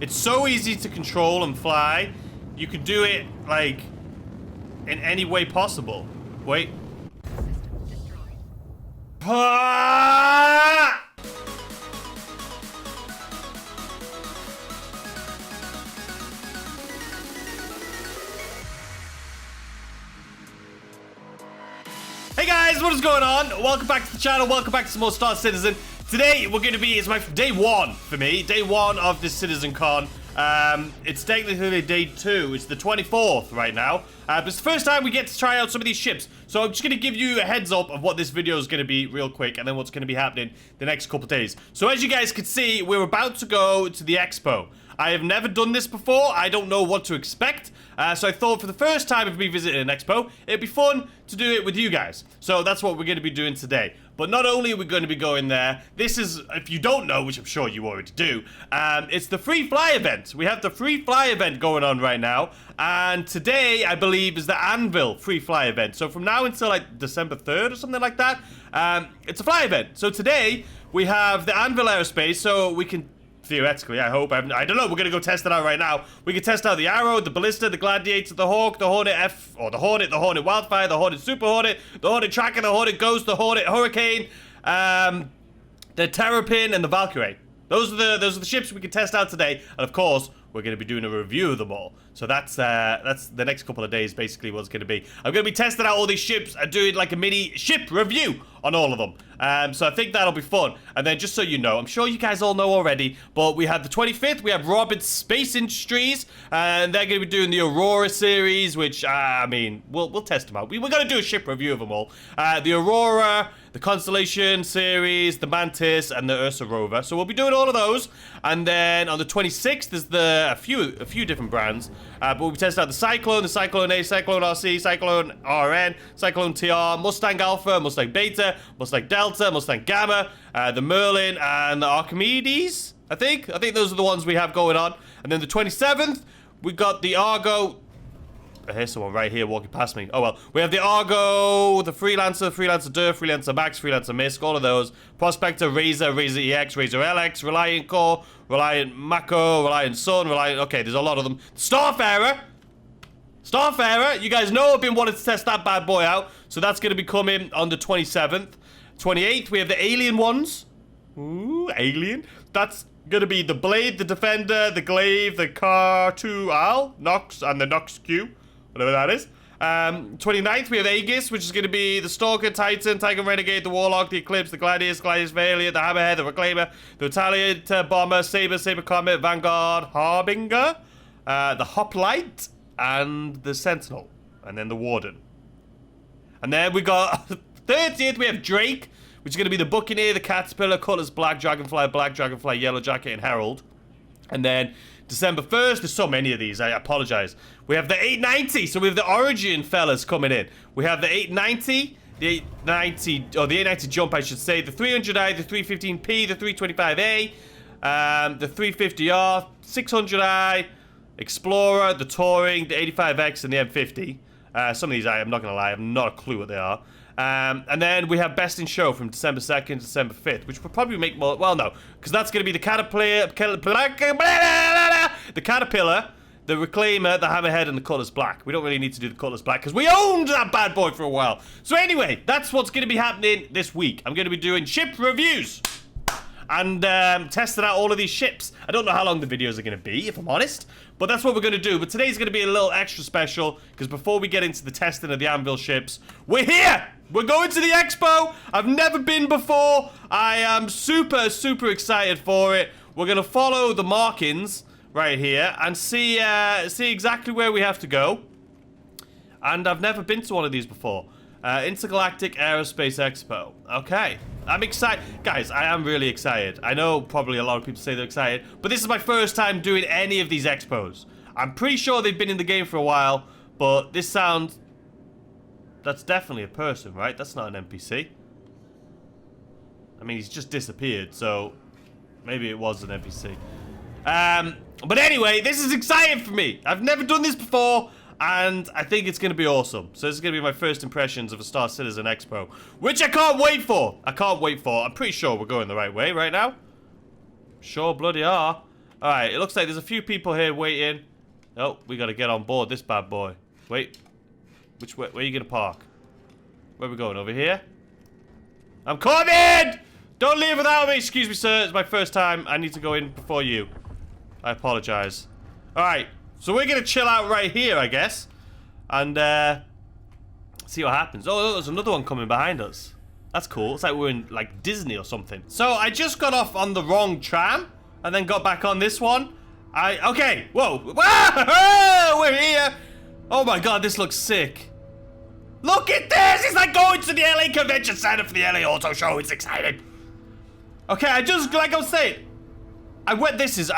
It's so easy to control and fly. You can do it, like, in any way possible. Wait. Ah! Hey guys, what is going on? Welcome back to the channel. Welcome back to some more Star Citizen. Today we're going to be, it's my day one for me. Day one of this Citizen Con. It's technically day 2. It's the 24th right now. But it's the first time we get to try out some of these ships. So I'm just going to give you a heads up of what this video is going to be real quick. And then what's going to be happening the next couple days. So as you guys can see, we're about to go to the Expo. I have never done this before. I don't know what to expect. So I thought for the first time of me visiting an Expo, it'd be fun to do it with you guys. So that's what we're going to be doing today. But not only are we going to be going there, this is, if you don't know, which I'm sure you already do, it's the free fly event. We have the free fly event going on right now. And today, I believe, is the Anvil free fly event. So from now until like December 3rd or something like that, it's a fly event. So today, we have the Anvil aerospace, so we can theoretically, I hope. I don't know. We're going to go test it out right now. We can test out the Arrow, the Ballista, the Gladiator, the Hawk, the Hornet F, or the Hornet Wildfire, the Hornet Super Hornet, the Hornet Tracker, the Hornet Ghost, the Hornet Hurricane, the Terrapin, and the Valkyrie. Those are the ships we can test out today. And of course, we're going to be doing a review of them all. So that's the next couple of days, basically, what's going to be. I'm going to be testing out all these ships and doing like a mini ship review on all of them. So I think that'll be fun. And then just so you know, I'm sure you guys all know already, but we have the 25th, we have Roberts Space Industries, and they're going to be doing the Aurora series, which, I mean, we'll test them out. We're going to do a ship review of them all. The Aurora, the Constellation series, the Mantis, and the Ursa rover. So we'll be doing all of those. And then on the 26th, there's a few different brands. But we'll be testing out the Cyclone A, Cyclone RC, Cyclone RN, Cyclone TR, Mustang Alpha, Mustang Beta, Mustang Delta, Mustang Gamma, the Merlin, and the Archimedes, I think those are the ones we have going on. And then the 27th, we got the Argo. I hear someone right here walking past me. Oh well. We have the Argo, the Freelancer, Freelancer Dirt, Freelancer Max, Freelancer Misk, all of those. Prospector, Razor, Razor EX, Razor LX, Reliant Core, Reliant Mako, Reliant Sun, Reliant... Okay, there's a lot of them. Starfarer! Starfarer! You guys know I've been wanting to test that bad boy out. So that's going to be coming on the 27th. 28th, we have the Alien ones. Ooh, Alien. That's going to be the Blade, the Defender, the Glaive, the Car-2Al, Nox, and the Nox Q. Whatever that is. 29th, we have Aegis, which is going to be the Stalker, Titan, Tiger Renegade, the Warlock, the Eclipse, the Gladius, Gladius Valiant, the Hammerhead, the Reclaimer, the Retaliator, Bomber, Saber, Saber Comet, Vanguard, Harbinger, the Hoplite, and the Sentinel. And then the Warden. And then we got 30th, we have Drake, which is going to be the Buccaneer, the Caterpillar, Cutlass, Black Dragonfly, Yellow Jacket, and Herald. And then December 1st, there's so many of these, I apologize. We have the 890, so we have the Origin fellas coming in. We have the 890, the 890 Jump, I should say, the 300i, the 315p, the 325a, the 350R, 600i, Explorer, the Touring, the 85X, and the M50. Some of these, I'm not going to lie, I have not a clue what they are. And then we have Best in Show from December 2nd to December 5th, which will probably make more... Well, no, because that's going to be the Caterpillar, the Reclaimer, the Hammerhead, and the Cutlass Black. We don't really need to do the Cutlass Black because we owned that bad boy for a while. So anyway, that's what's going to be happening this week. I'm going to be doing ship reviews and testing out all of these ships. I don't know how long the videos are going to be, if I'm honest, but that's what we're going to do. But today's going to be a little extra special because before we get into the testing of the Anvil ships, we're here! We're going to the Expo! I've never been before. I am super, super excited for it. We're going to follow the markings right here and see exactly where we have to go. And I've never been to one of these before. Intergalactic Aerospace Expo. Okay. I'm excited. Guys, I am really excited. I know probably a lot of people say they're excited, but this is my first time doing any of these expos. I'm pretty sure they've been in the game for a while, but this sounds... That's definitely a person, right? That's not an NPC. I mean, he's just disappeared, so maybe it was an NPC. But anyway, this is exciting for me. I've never done this before, and I think it's going to be awesome. So this is going to be my first impressions of a Star Citizen Expo, which I can't wait for. I'm pretty sure we're going the right way right now. Sure bloody are. Alright, it looks like there's a few people here waiting. Oh, we gotta get on board this bad boy. Wait. Which way? Where are you gonna park? Where are we going? Over here? I'm coming! Don't leave without me! Excuse me, sir. It's my first time. I need to go in before you. I apologize. Alright. So we're gonna chill out right here, I guess. And, see what happens. Oh, there's another one coming behind us. That's cool. It's like we're in, like, Disney or something. So, I just got off on the wrong tram. And then got back on this one. Okay. Whoa. Whoa! We're here. Oh my god, this looks sick. Look at this! It's like going to the LA Convention Center for the LA Auto Show. It's exciting. Okay, like I was saying,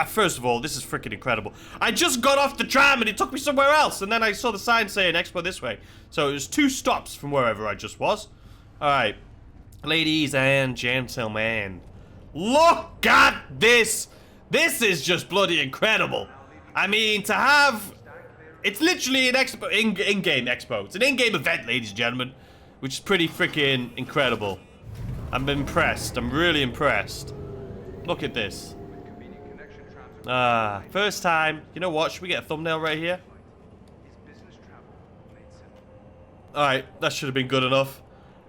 first of all, this is freaking incredible. I just got off the tram and it took me somewhere else. And then I saw the sign saying Expo this way. So it was 2 stops from wherever I just was. Alright. Ladies and gentlemen. Look at this. This is just bloody incredible. I mean, to have... It's literally an expo, in-game expo. It's an in-game event, ladies and gentlemen. Which is pretty freaking incredible. I'm impressed. I'm really impressed. Look at this. First time. You know what? Should we get a thumbnail right here? Alright, that should have been good enough.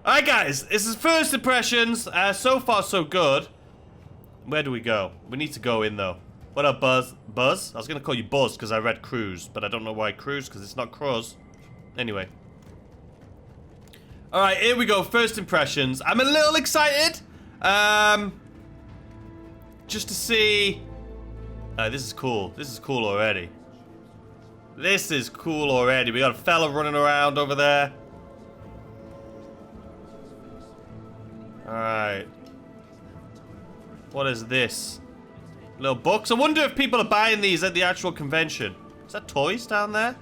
Alright, guys. This is first impressions. So far, so good. Where do we go? We need to go in, though. What up, Buzz? Buzz? I was going to call you Buzz because I read Cruise, but I don't know why Cruise because it's not Cruz. Anyway. Alright, here we go. First impressions. I'm a little excited. Just to see... this is cool. This is cool already. This is cool already. We got a fella running around over there. Alright. What is this? Little books. I wonder if people are buying these at the actual convention. Is that toys down there?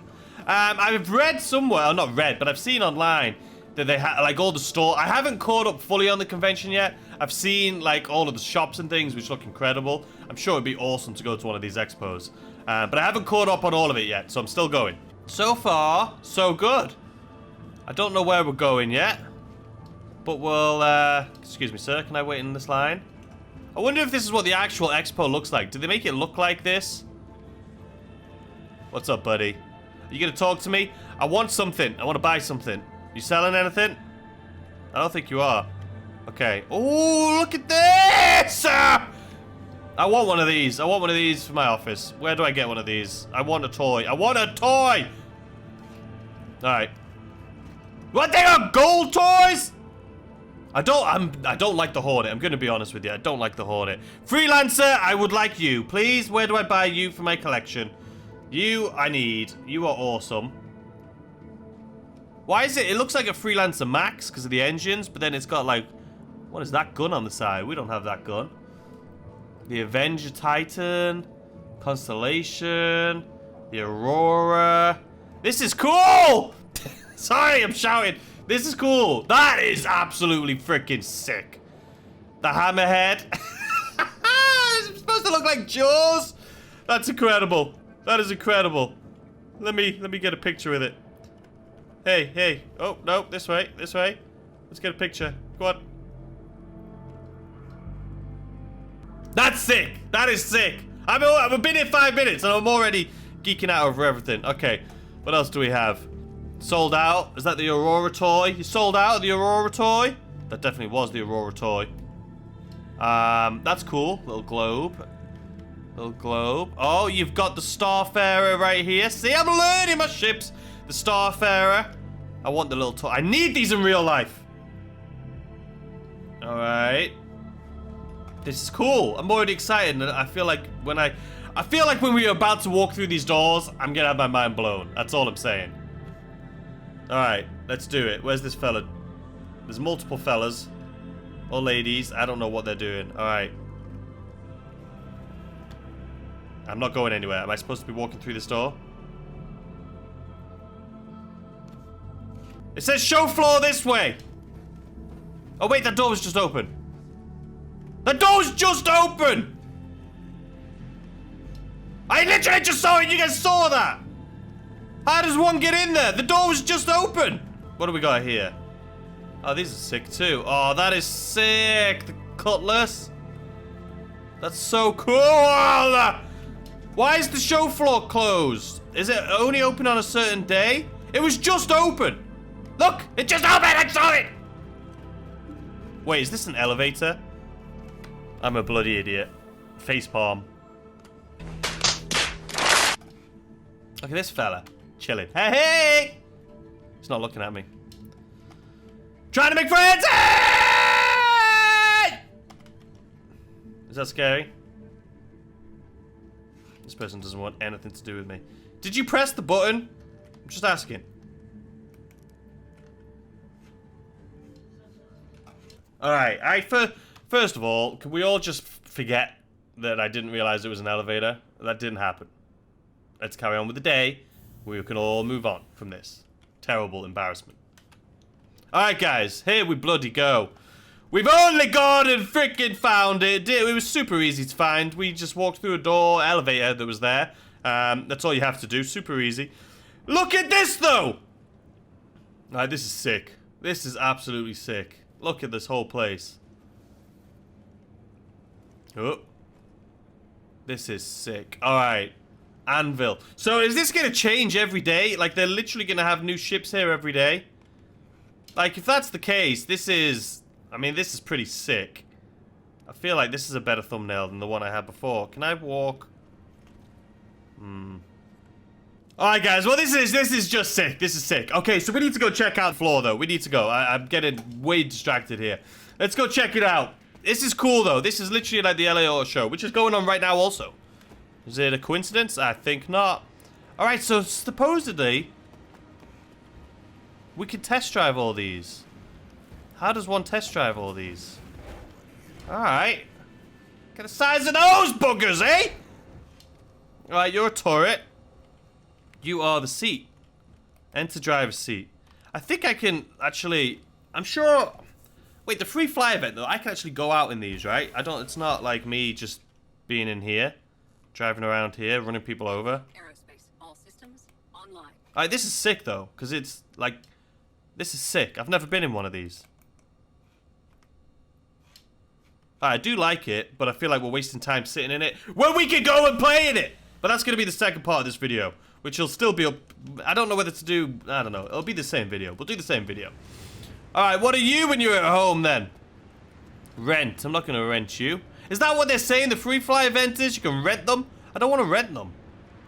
I've read somewhere, or not read, but I've seen online that they have, like, all the store. I haven't caught up fully on the convention yet. I've seen, like, all of the shops and things, which look incredible. I'm sure it'd be awesome to go to one of these expos. But I haven't caught up on all of it yet, so I'm still going. So far, so good. I don't know where we're going yet. But we'll, excuse me, sir. Can I wait in this line? I wonder if this is what the actual expo looks like. Did they make it look like this? What's up, buddy? Are you gonna talk to me? I want something. I want to buy something. You selling anything? I don't think you are. Okay. Oh, look at this! I want one of these. I want one of these for my office. Where do I get one of these? I want a toy. I want a toy! Alright. What, they got gold toys? I don't like the Hornet. I'm gonna be honest with you. I don't like the Hornet. Freelancer, I would like you. Please, where do I buy you for my collection? You, I need. You are awesome. Why is it? It looks like a Freelancer Max because of the engines, but then it's got like, what is that gun on the side? We don't have that gun. The Avenger Titan, Constellation, the Aurora. This is cool! Sorry, I'm shouting. This is cool. That is absolutely freaking sick. The Hammerhead. It's supposed to look like Jaws. That's incredible. That is incredible. Let me get a picture with it. Hey, hey. Oh, no, this way, this way. Let's get a picture. Go on. That's sick. That is sick. I've been here 5 minutes and I'm already geeking out over everything. Okay, what else do we have? Sold out. Is that the Aurora toy? You sold out of the Aurora toy? That definitely was the Aurora toy. That's cool. Little globe. Little globe. Oh, you've got the Starfarer right here. See, I'm learning my ships. The Starfarer. I want the little toy. I need these in real life. Alright. This is cool. I'm already excited. I feel like when when we're about to walk through these doors, I'm gonna have my mind blown. That's all I'm saying. Alright, let's do it. Where's this fella? There's multiple fellas. Or ladies. I don't know what they're doing. Alright. I'm not going anywhere. Am I supposed to be walking through this door? It says show floor this way. Oh wait, that door was just open. The door's just open! I literally just saw it. You guys saw that. How does one get in there? The door was just open. What do we got here? Oh, these are sick too. Oh, that is sick. The cutlass. That's so cool. Why is the show floor closed? Is it only open on a certain day? It was just open. Look, it just opened. I saw it. Wait, is this an elevator? I'm a bloody idiot. Facepalm. Look at this fella. Chilling. Hey, hey! He's not looking at me. Trying to make friends! Hey! Is that scary? This person doesn't want anything to do with me. Did you press the button? I'm just asking. Alright, first of all, can we all just forget that I didn't realize it was an elevator? That didn't happen. Let's carry on with the day. We can all move on from this. Terrible embarrassment. Alright, guys. Here we bloody go. We've only gone and freaking found it. It was super easy to find. We just walked through a door, elevator that was there. That's all you have to do. Super easy. Look at this, though! Alright, this is sick. This is absolutely sick. Look at this whole place. Oh. This is sick. Alright. Anvil. So is this going to change every day? Like, they're literally going to have new ships here every day? Like, if that's the case, this is... I mean, this is pretty sick. I feel like this is a better thumbnail than the one I had before. Can I walk? Alright, guys. Well, this is just sick. This is sick. Okay, so we need to go check out the floor, though. We need to go. I'm getting way distracted here. Let's go check it out. This is cool, though. This is literally like the LA Auto Show, which is going on right now also. Is it a coincidence? I think not. Alright, so supposedly we could test drive all these. How does one test drive all these? Alright. Get the size of those buggers, eh? Alright, you're a turret. You are the seat. Enter driver's seat. I think I can actually... I'm sure... Wait, the free fly event, though, I can actually go out in these, right? It's not like me just being in here. Driving around here, running people over. Aerospace, all systems online. Alright, this is sick, though, because it's, like... This is sick. I've never been in one of these. I do like it, but I feel like we're wasting time sitting in it when we can go and play in it! But that's going to be the second part of this video, which will still be up... I don't know whether to do... I don't know. It'll be the same video. We'll do the same video. Alright, what are you when you're at home, then? Rent. I'm not going to rent you. Is that what they're saying the free fly event is? You can rent them? I don't want to rent them.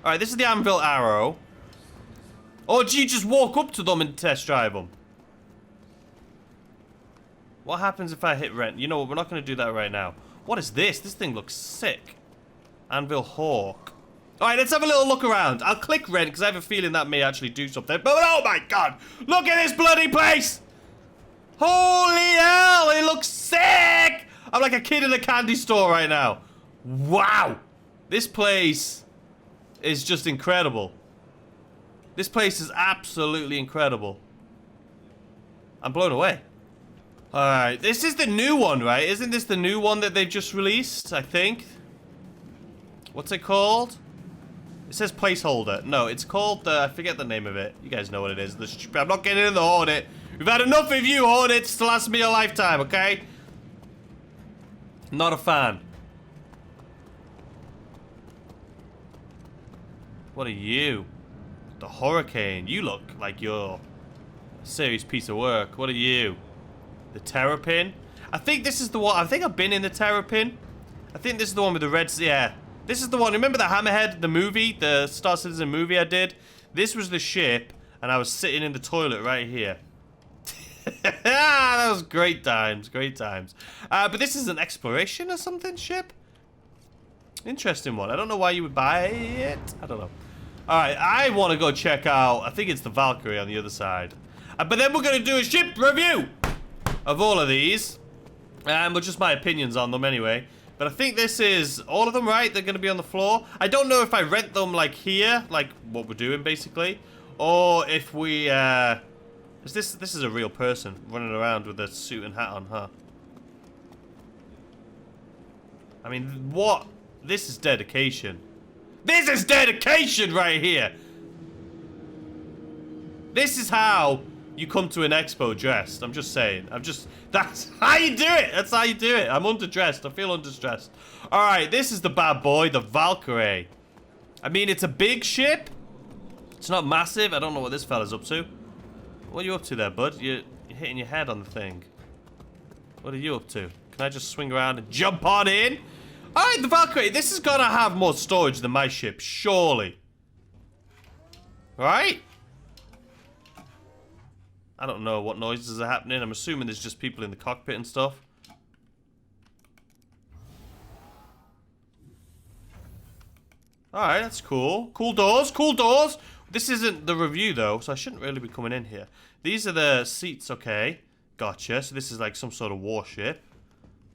Alright, this is the Anvil Arrow. Or do you just walk up to them and test drive them? What happens if I hit rent? You know what, we're not going to do that right now. What is this? This thing looks sick. Anvil Hawk. Alright, let's have a little look around. I'll click rent because I have a feeling that may actually do something. But oh my god! Look at this bloody place! Holy hell! It looks sick! I'm like a kid in a candy store right now. Wow! This place is just incredible. This place is absolutely incredible. I'm blown away. Alright, this is the new one, right? Isn't this the new one that they've just released, I think? What's it called? It says placeholder. No, it's called, I forget the name of it. You guys know what it is. I'm not getting in the Hornet. We've had enough of you, Hornets, to last me a lifetime, okay? Not a fan. What are you? The Hurricane. You look like you're a serious piece of work. What are you? The Terrapin? I think this is the one. I think I've been in the Terrapin. I think this is the one with the red... Yeah. This is the one. Remember the Hammerhead, the movie? The Star Citizen movie I did? This was the ship, and I was sitting in the toilet right here. That was great times. Great times. But this is an exploration or something ship? Interesting one. I don't know why you would buy it. I don't know. Alright, I want to go check out... I think it's the Valkyrie on the other side. But then we're going to do a ship review of all of these. But just my opinions on them anyway. But I think this is all of them, right? They're going to be on the floor. I don't know if I rent them like here, like what we're doing basically. Or if we... This is a real person running around with a suit and hat on, huh? I mean, what? This is dedication. This is dedication right here. This is how you come to an expo dressed. I'm just saying. That's how you do it. That's how you do it. I'm underdressed. I feel underdressed. All right, this is the bad boy, the Valkyrie. I mean, it's a big ship. It's not massive. I don't know what this fella's up to. What are you up to there, bud? You're hitting your head on the thing. What are you up to? Can I just swing around and jump on in? Alright, the Valkyrie. This is gonna have more storage than my ship, surely. Alright? I don't know what noises are happening. I'm assuming there's just people in the cockpit and stuff. Alright, that's cool. Cool doors, cool doors. This isn't the review, though, so I shouldn't really be coming in here. These are the seats, okay. Gotcha. So this is like some sort of warship.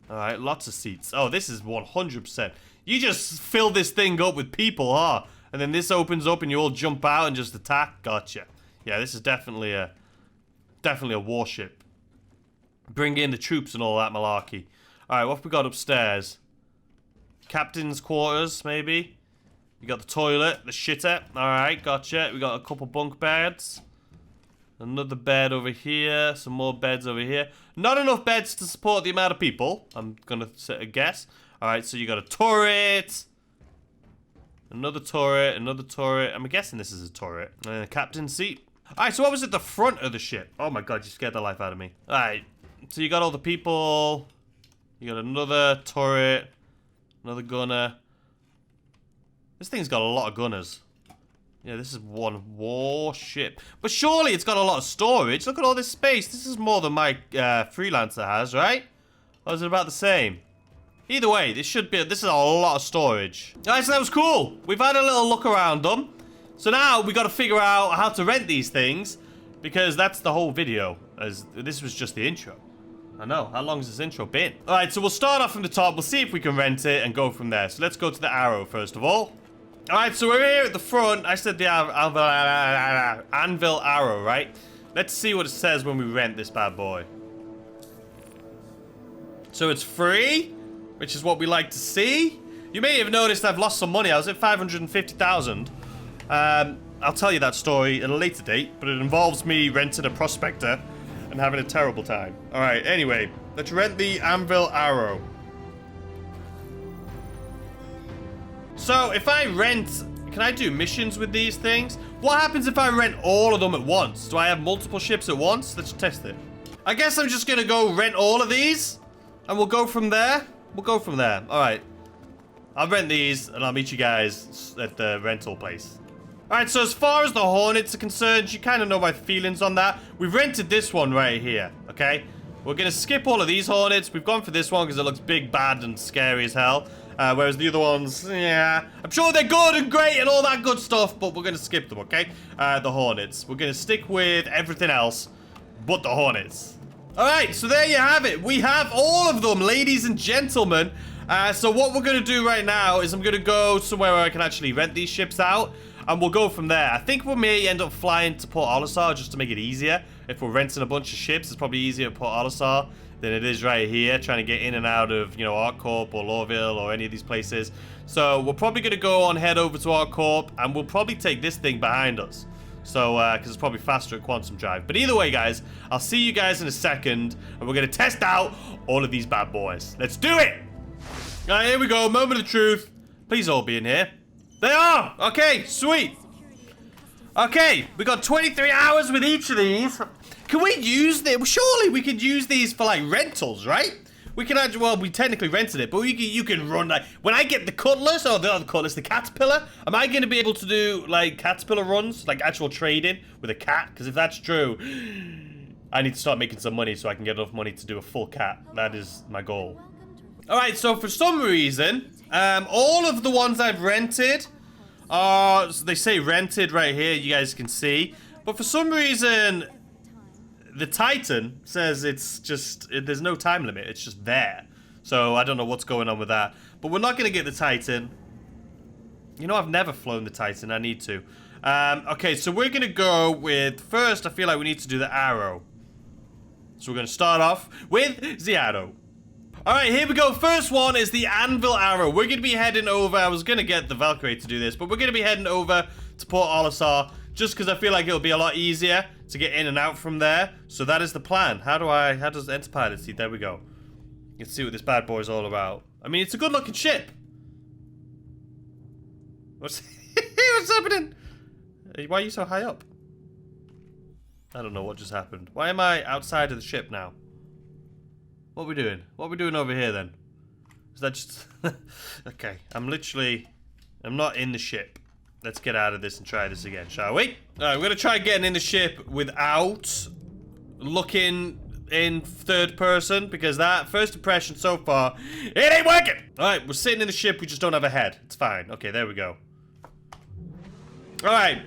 Alright, lots of seats. Oh, this is 100%. You just fill this thing up with people, huh? And then this opens up and you all jump out and just attack. Gotcha. Yeah, this is definitely a warship. Bring in the troops and all that malarkey. Alright, what have we got upstairs? Captain's quarters, maybe? You got the toilet, the shitter. Alright, gotcha. We got a couple bunk beds. Another bed over here. Some more beds over here. Not enough beds to support the amount of people. I'm gonna set a guess. Alright, so you got a turret. Another turret, another turret. I'm guessing this is a turret. And then a captain's seat. Alright, so what was at the front of the ship? Oh my god, you scared the life out of me. Alright, so you got all the people. You got another turret. Another gunner. This thing's got a lot of gunners. Yeah, this is one warship. But surely it's got a lot of storage. Look at all this space. This is more than my freelancer has, right? Or is it about the same? Either way, this is a lot of storage. Alright, so that was cool. We've had a little look around them. So now we got to figure out how to rent these things. Because that's the whole video. As this was just the intro. I know. How long has this intro been? Alright, so we'll start off from the top. We'll see if we can rent it and go from there. So let's go to the Arrow first of all. Alright, so we're here at the front. I said the Anvil Arrow, right? Let's see what it says when we rent this bad boy. So it's free, which is what we like to see. You may have noticed I've lost some money. I was at 550,000. I'll tell you that story at a later date, but it involves me renting a prospector and having a terrible time. Alright, anyway, let's rent the Anvil Arrow. So, if I rent... Can I do missions with these things? What happens if I rent all of them at once? Do I have multiple ships at once? Let's test it. I guess I'm just gonna go rent all of these. And we'll go from there. We'll go from there. Alright. I'll rent these and I'll meet you guys at the rental place. Alright, so as far as the Hornets are concerned, you kind of know my feelings on that. We've rented this one right here, okay? We're gonna skip all of these Hornets. We've gone for this one because it looks big, bad, and scary as hell. Whereas the other ones, yeah, I'm sure they're good and great and all that good stuff, but we're going to skip them, okay? The Hornets. We're going to stick with everything else but the Hornets. Alright, so there you have it. We have all of them, ladies and gentlemen. So what we're going to do right now is I'm going to go somewhere where I can actually rent these ships out, and we'll go from there. I think we may end up flying to Port Olisar just to make it easier. If we're renting a bunch of ships, it's probably easier at Port Olisar than it is right here, trying to get in and out of, you know, ArcCorp or Lorville or any of these places. So we're probably going to go on, head over to ArcCorp, and we'll probably take this thing behind us. So, because it's probably faster at Quantum Drive. But either way, guys, I'll see you guys in a second, and we're going to test out all of these bad boys. Let's do it! All right, here we go, moment of truth. Please all be in here. They are! Okay, sweet. Okay, we got 23 hours with each of these. Can we use them? Surely we could use these for, like, rentals, right? We can actually, well, we technically rented it, but you can run, like, when I get the Cutlass, or the other Cutlass, the Caterpillar, am I going to be able to do, like, Caterpillar runs, like, actual trading with a cat? Because if that's true, I need to start making some money so I can get enough money to do a full cat. That is my goal. Alright, so for some reason, all of the ones I've rented are, so they say rented right here, you guys can see, but for some reason, the Titan says it's just, there's no time limit, it's just there. So I don't know what's going on with that. But we're not going to get the Titan. You know, I've never flown the Titan, I need to. Okay, so we're going to go with, first I feel like we need to do the Arrow. So we're going to start off with the Arrow. Alright, here we go. First one is the Anvil Arrow. We're going to be heading over, I was going to get the Valkyrie to do this, but we're going to be heading over to Port Olisar, just because I feel like it'll be a lot easier to get in and out from there. So that is the plan. How does Enter Pilot see? There we go. Let's see what this bad boy is all about. I mean, it's a good looking ship. What's What's happening? Why are you so high up? I don't know what just happened. Why am I outside of the ship now? What are we doing? What are we doing over here then? Is that just... Okay, I'm not in the ship. Let's get out of this and try this again, shall we? Alright, we're gonna try getting in the ship without looking in third person, because that first impression so far, it ain't working! Alright, we're sitting in the ship, we just don't have a head. It's fine. Okay, there we go. Alright,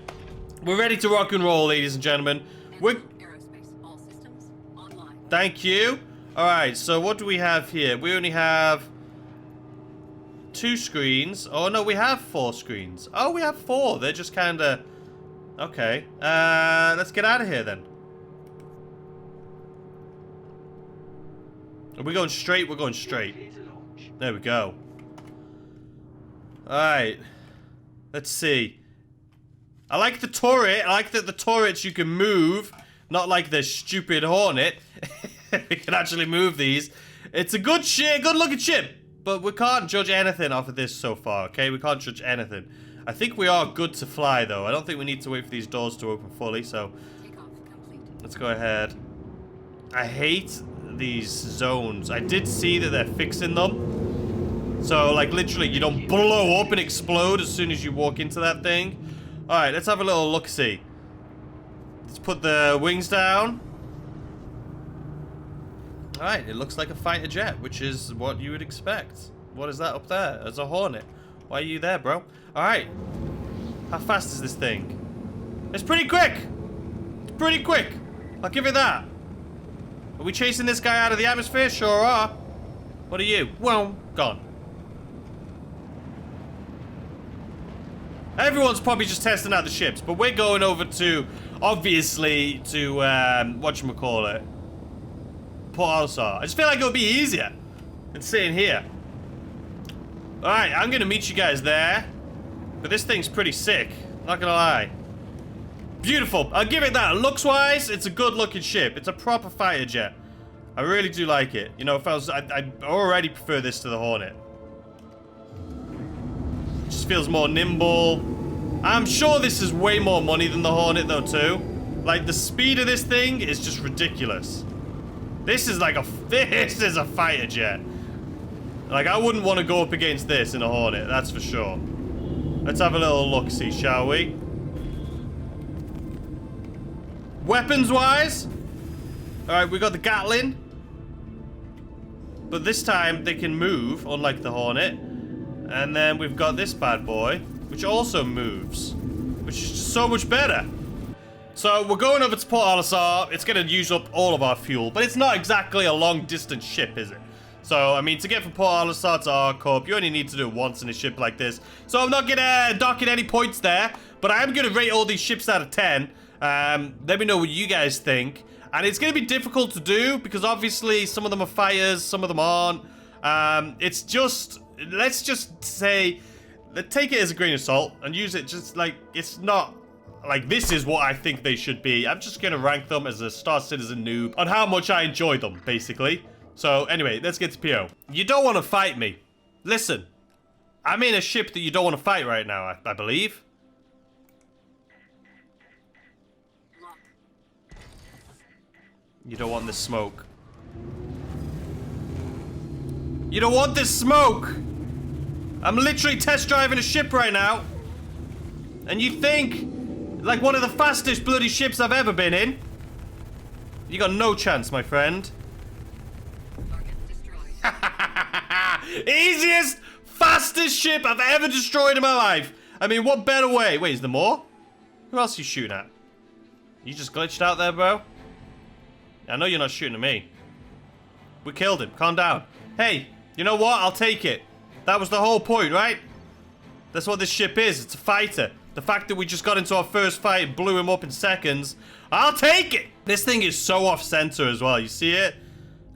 we're ready to rock and roll, ladies and gentlemen. Aerospace. All systems online. Thank you. Alright, so what do we have here? We only have 2 screens. Oh no, we have 4 screens. Oh, we have 4. They're just kinda... Okay. Let's get out of here then. Are we going straight? We're going straight. There we go. Alright. Let's see. I like the turret. I like that the turrets you can move. Not like the stupid Hornet. We can actually move these. It's a good ship, good looking ship. But we can't judge anything off of this so far, okay? We can't judge anything. I think we are good to fly, though. I don't think we need to wait for these doors to open fully, so... Takeoff complete. Let's go ahead. I hate these zones. I did see that they're fixing them. So, like, literally, you don't blow up and explode as soon as you walk into that thing. Alright, let's have a little look-see. Let's put the wings down. Alright, it looks like a fighter jet, which is what you would expect. What is that up there? It's a Hornet. Why are you there, bro? Alright. How fast is this thing? It's pretty quick! It's pretty quick! I'll give it that. Are we chasing this guy out of the atmosphere? Sure are. What are you? Well, gone. Everyone's probably just testing out the ships, but we're going over to, obviously, to, whatchamacallit, Port Olisar. I just feel like it would be easier than sitting here. Alright, I'm gonna meet you guys there. But this thing's pretty sick, not gonna lie. Beautiful, I'll give it that. Looks-wise, it's a good-looking ship. It's a proper fighter jet. I really do like it. You know, if I already prefer this to the Hornet. It just feels more nimble. I'm sure this is way more money than the Hornet, though, too. Like, the speed of this thing is just ridiculous. This is like this is a fighter jet. Like, I wouldn't want to go up against this in a Hornet, that's for sure. Let's have a little look-see, shall we? Weapons-wise, alright, we got the Gatling. But this time, they can move, unlike the Hornet. And then we've got this bad boy, which also moves. Which is just so much better. So, we're going over to Port Olisar. It's going to use up all of our fuel. But it's not exactly a long-distance ship, is it? So, I mean, to get from Port Olisar to Arcorp, you only need to do it once in a ship like this. So, I'm not going to dock in any points there. But I am going to rate all these ships out of 10. Let me know what you guys think. And it's going to be difficult to do because obviously some of them are fighters, some of them aren't. It's just, let's just say, take it as a grain of salt and use it just like, it's not like this is what I think they should be. I'm just going to rank them as a Star Citizen noob on how much I enjoy them, basically. So anyway, let's get to PO. You don't want to fight me. Listen, I'm in a ship that you don't want to fight right now, I believe. You don't want this smoke. You don't want this smoke! I'm literally test driving a ship right now. And you think, like one of the fastest bloody ships I've ever been in. You got no chance, my friend. Easiest, fastest ship I've ever destroyed in my life. I mean, what better way? Wait, is there more? Who else are you shooting at? You just glitched out there, bro? I know you're not shooting at me. We killed him. Calm down. Hey, you know what? I'll take it. That was the whole point, right? That's what this ship is. It's a fighter. The fact that we just got into our first fight, blew him up in seconds. I'll take it! This thing is so off-center as well. You see it?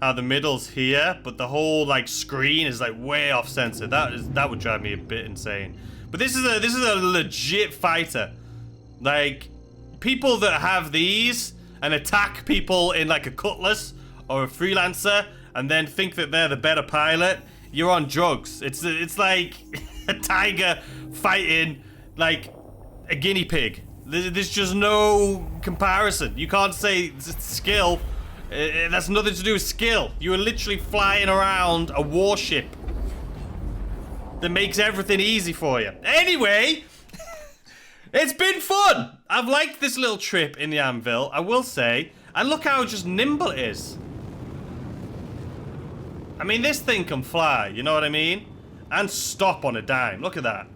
How the middle's here, but the whole, like, screen is, like, way off-center. That would drive me a bit insane. But this is a legit fighter. Like, people that have these and attack people in like a cutlass or a freelancer and then think that they're the better pilot, you're on drugs. It's like a tiger fighting like a guinea pig. There's just no comparison. You can't say it's skill. That's nothing to do with skill. You are literally flying around a warship that makes everything easy for you. Anyway, it's been fun. I've liked this little trip in the Anvil, I will say. And look how just nimble it is. I mean, this thing can fly, you know what I mean? And stop on a dime. Look at that.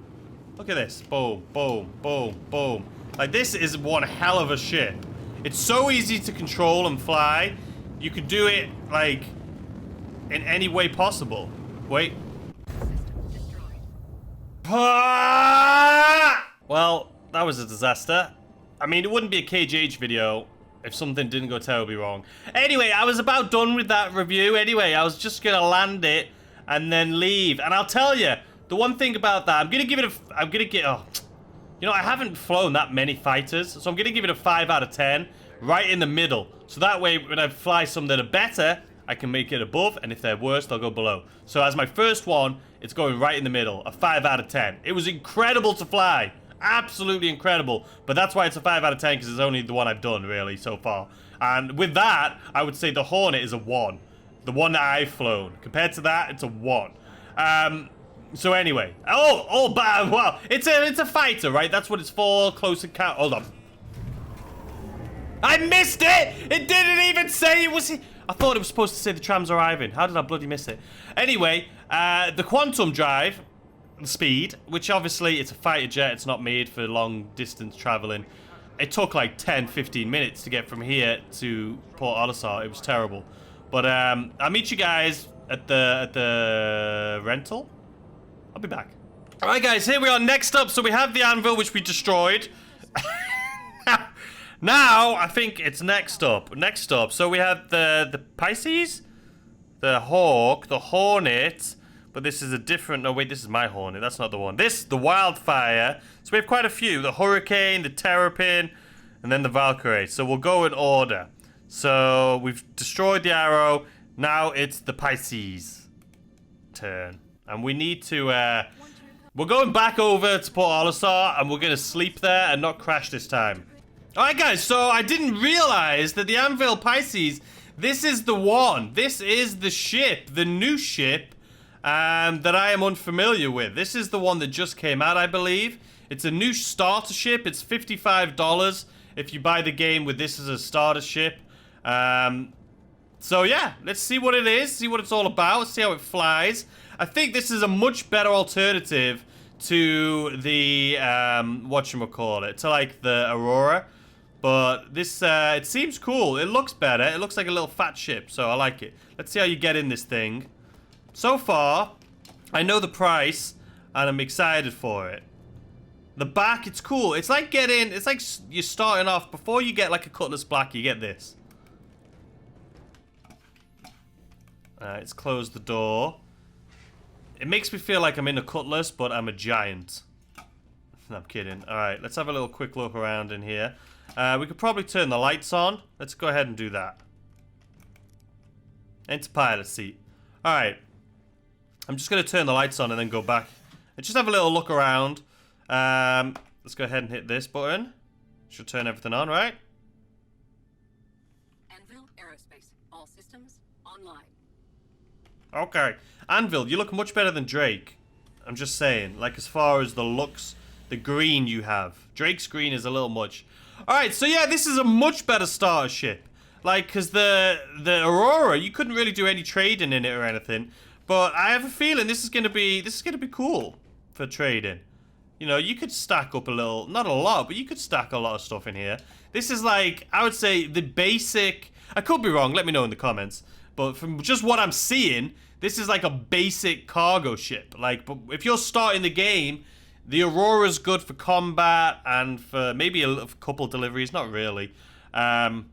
Look at this. Boom, boom, boom, boom. Like, this is one hell of a ship. It's so easy to control and fly. You could do it, like, in any way possible. Wait. Well, that was a disaster. I mean, it wouldn't be a KGH video if something didn't go terribly wrong. Anyway, I was about done with that review anyway. I was just gonna land it and then leave. And I'll tell you, the one thing about that, you know, I haven't flown that many fighters, so I'm gonna give it a 5 out of 10, right in the middle. So that way, when I fly some that are better, I can make it above, and if they're worse, they'll go below. So as my first one, it's going right in the middle, a 5 out of 10. It was incredible to fly. Absolutely incredible. But that's why it's a 5 out of 10, because it's only the one I've done, really, so far. And with that, I would say the Hornet is a 1. The one that I've flown. Compared to that, it's a 1. So anyway. Well, it's a fighter, right? That's what it's for. Close encounter. Hold on. I missed it! It didn't even say it was... I thought it was supposed to say the tram's arriving. How did I bloody miss it? Anyway, the quantum drive... speed, which obviously it's a fighter jet, it's not made for long distance traveling. It took like 10-15 minutes to get from here to Port Olisar. It was terrible. But I'll meet you guys at the rental. I'll be back. Alright guys, here we are. Next up, so we have the Anvil, which we destroyed. Now I think it's next up. So we have the Pisces, the Hawk, the Hornet. But this is a different... No, wait, this is my Hornet. That's not the one. This, the Wildfire. So we have quite a few. The Hurricane, the Terrapin, and then the Valkyrie. So we'll go in order. So we've destroyed the Arrow. Now it's the Pisces turn. And we need to... we're going back over to Port Olisar, and we're going to sleep there and not crash this time. Alright, guys. So I didn't realize that the Anvil Pisces, this is the one. This is the ship. The new ship. That I am unfamiliar with. This is the one that just came out, I believe. It's a new starter ship. It's $55 if you buy the game with this as a starter ship. So yeah, let's see what it is, see what it's all about, see how it flies. I think this is a much better alternative to the, whatchamacallit, to like the Aurora. But this, it seems cool. It looks better. It looks like a little fat ship, so I like it. Let's see how you get in this thing. So far, I know the price, and I'm excited for it. The back, it's cool. It's like you're starting off, before you get like a Cutlass Black, you get this. Let's close the door. It makes me feel like I'm in a Cutlass, but I'm a giant. No, I'm kidding. Alright, let's have a little quick look around in here. We could probably turn the lights on. Let's go ahead and do that. Enter pilot seat. Alright. I'm just going to turn the lights on and then go back. And just have a little look around. Let's go ahead and hit this button. Should turn everything on, right? Anvil Aerospace. All systems online. Okay. Anvil, you look much better than Drake. I'm just saying. Like, as far as the looks, the green you have. Drake's green is a little much. Alright, so yeah, this is a much better starter ship. Like, because the Aurora, you couldn't really do any trading in it or anything. But I have a feeling this is gonna be cool for trading. You know, you could stack up a little, not a lot, but you could stack a lot of stuff in here. This is like, I would say the basic, I could be wrong, let me know in the comments. But from just what I'm seeing, this is like a basic cargo ship. Like, but if you're starting the game, the Aurora's good for combat and for maybe a couple deliveries, not really. And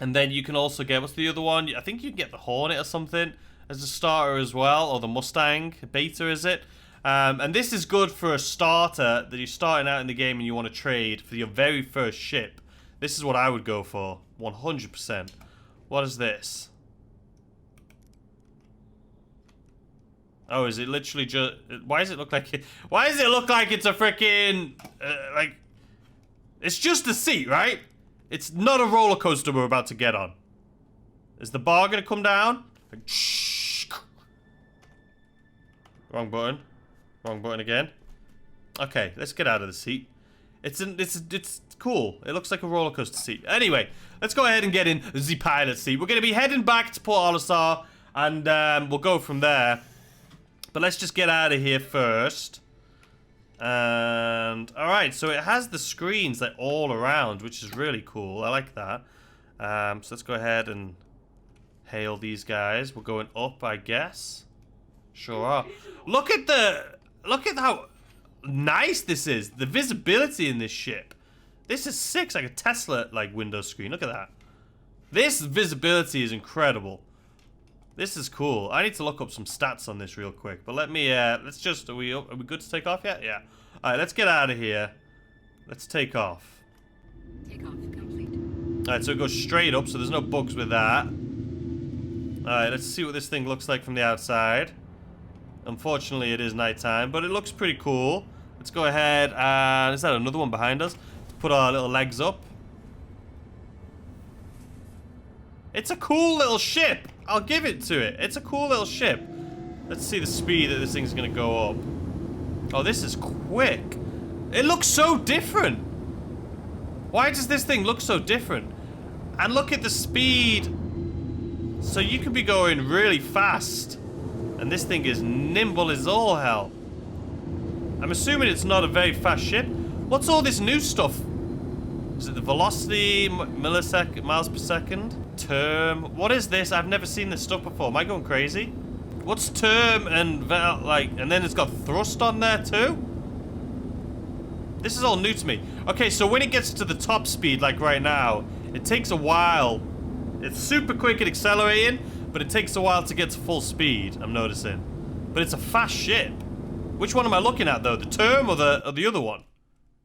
then you can also get, what's the other one? I think you can get the Hornet or something as a starter as well, or the Mustang Beta, is it? And this is good for a starter that you're starting out in the game and you want to trade for your very first ship. This is what I would go for, 100%. What is this? Oh, is it literally just... Why does it look like it's a freaking... like, It's just a seat, right? It's not a roller coaster we're about to get on. Is the bar gonna come down? Wrong button. Wrong button again. Okay, let's get out of the seat. It's cool. It looks like a roller coaster seat. Anyway, let's go ahead and get in the pilot seat. We're gonna be heading back to Port Olisar, and we'll go from there. But let's just get out of here first. And alright, so it has the screens like all around, which is really cool. I like that. So let's go ahead and hail these guys. We're going up, I guess. Sure are. Look at how nice this is. The visibility in this ship. This is sick. It's like a Tesla like window screen. Look at that. This visibility is incredible. This is cool. I need to look up some stats on this real quick. But let me, let's just, are we good to take off yet? Yeah. Alright, let's get out of here. Let's take off. Takeoff complete. Alright, so it goes straight up, so there's no bugs with that. Alright, let's see what this thing looks like from the outside. Unfortunately, it is nighttime, but it looks pretty cool. Let's go ahead and, is that another one behind us? Let's put our little legs up. It's a cool little ship. I'll give it to it. It's a cool little ship. Let's see the speed that this thing's gonna go up. Oh, this is quick. It looks so different. Why does this thing look so different? And look at the speed. So you can be going really fast. And this thing is nimble as all hell. I'm assuming it's not a very fast ship. What's all this new stuff? Is it the velocity, miles per second? Term. What is this? I've never seen this stuff before. Am I going crazy? What's term and like, and then it's got thrust on there too? This is all new to me. Okay, so when it gets to the top speed, like right now, it takes a while. It's super quick at accelerating, but it takes a while to get to full speed, I'm noticing. But it's a fast ship. Which one am I looking at though? The term or the other one?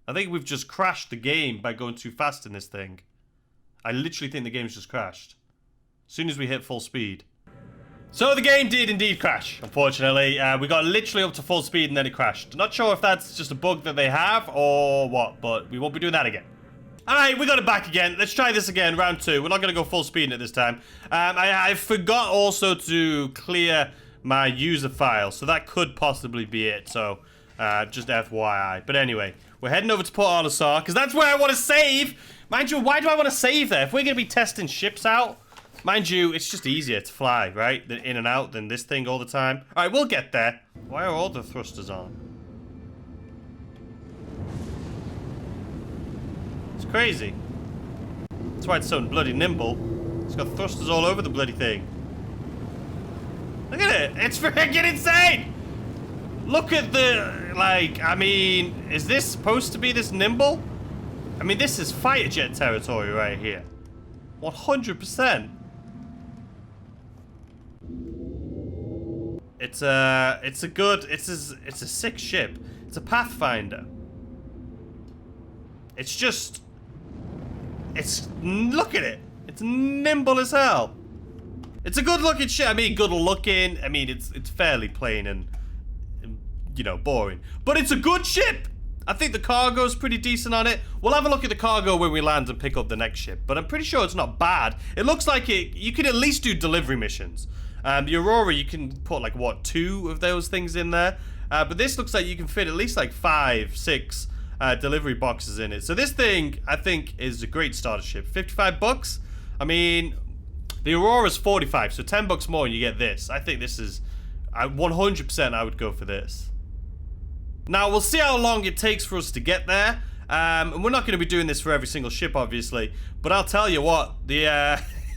I think we've just crashed the game by going too fast in this thing. I literally think the game's just crashed. As soon as we hit full speed. So the game did indeed crash, unfortunately. We got literally up to full speed and then it crashed. Not sure if that's just a bug that they have or what, but we won't be doing that again. Alright, we got it back again. Let's try this again, round 2. We're not going to go full speed in it this time. I forgot also to clear my user file, so that could possibly be it. So, just FYI. But anyway, we're heading over to Port Olisar, because that's where I want to save. Mind you, why do I want to save there? If we're going to be testing ships out, mind you, it's just easier to fly, right? Than in and out than this thing all the time. Alright, we'll get there. Why are all the thrusters on? It's crazy. That's why it's so bloody nimble. It's got thrusters all over the bloody thing. Look at it. It's freaking insane. Look at the, like, I mean, is this supposed to be this nimble? I mean, this is fighter jet territory right here. 100%. It's a sick ship. It's a Pathfinder. It's just, look at it. It's nimble as hell. It's a good looking ship. I mean, good looking. I mean, it's fairly plain and, you know, boring. But it's a good ship. I think the cargo's pretty decent on it. We'll have a look at the cargo when we land and pick up the next ship. But I'm pretty sure it's not bad. It looks like you can at least do delivery missions. The Aurora, you can put like, what, 2 of those things in there. But this looks like you can fit at least like 5, 6 delivery boxes in it. So this thing, I think, is a great starter ship. 55 bucks. I mean, the Aurora's 45, so 10 bucks more and you get this. I think this is, 100% I would go for this. Now, we'll see how long it takes for us to get there. And we're not going to be doing this for every single ship, obviously. But I'll tell you what, the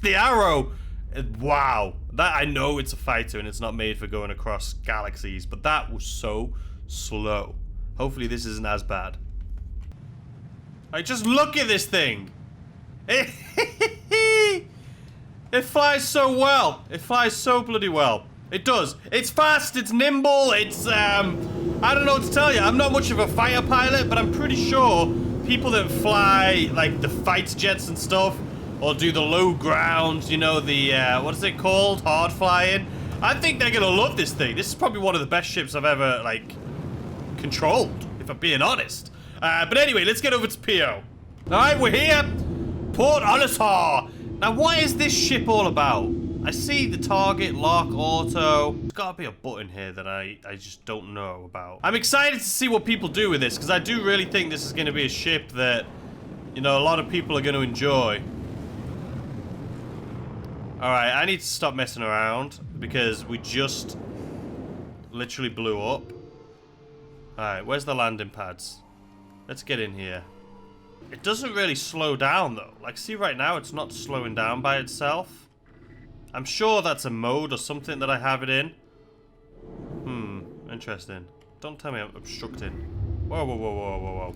Arrow, wow. That, I know it's a fighter and it's not made for going across galaxies, but that was so slow. Hopefully this isn't as bad. Alright, just look at this thing. It flies so well. It flies so bloody well. It does. It's fast, it's nimble, it's, I don't know what to tell you. I'm not much of a fighter pilot, but I'm pretty sure people that fly, like, the fighter jets and stuff, or do the low ground, you know, the, what is it called? Hard flying. I think they're gonna love this thing. This is probably one of the best ships I've ever, like, controlled, if I'm being honest. But anyway, let's get over to PO. Alright, we're here. Port Olisar. Now, what is this ship all about? I see the target, lock, auto. There's gotta be a button here that I just don't know about. I'm excited to see what people do with this, because I do really think this is going to be a ship that, you know, a lot of people are going to enjoy. Alright, I need to stop messing around, because we just literally blew up. Alright, where's the landing pads? Let's get in here. It doesn't really slow down, though. Like, see right now, it's not slowing down by itself. I'm sure that's a mode or something that I have it in. Interesting. Don't tell me I'm obstructing. Whoa, whoa, whoa, whoa, whoa, whoa.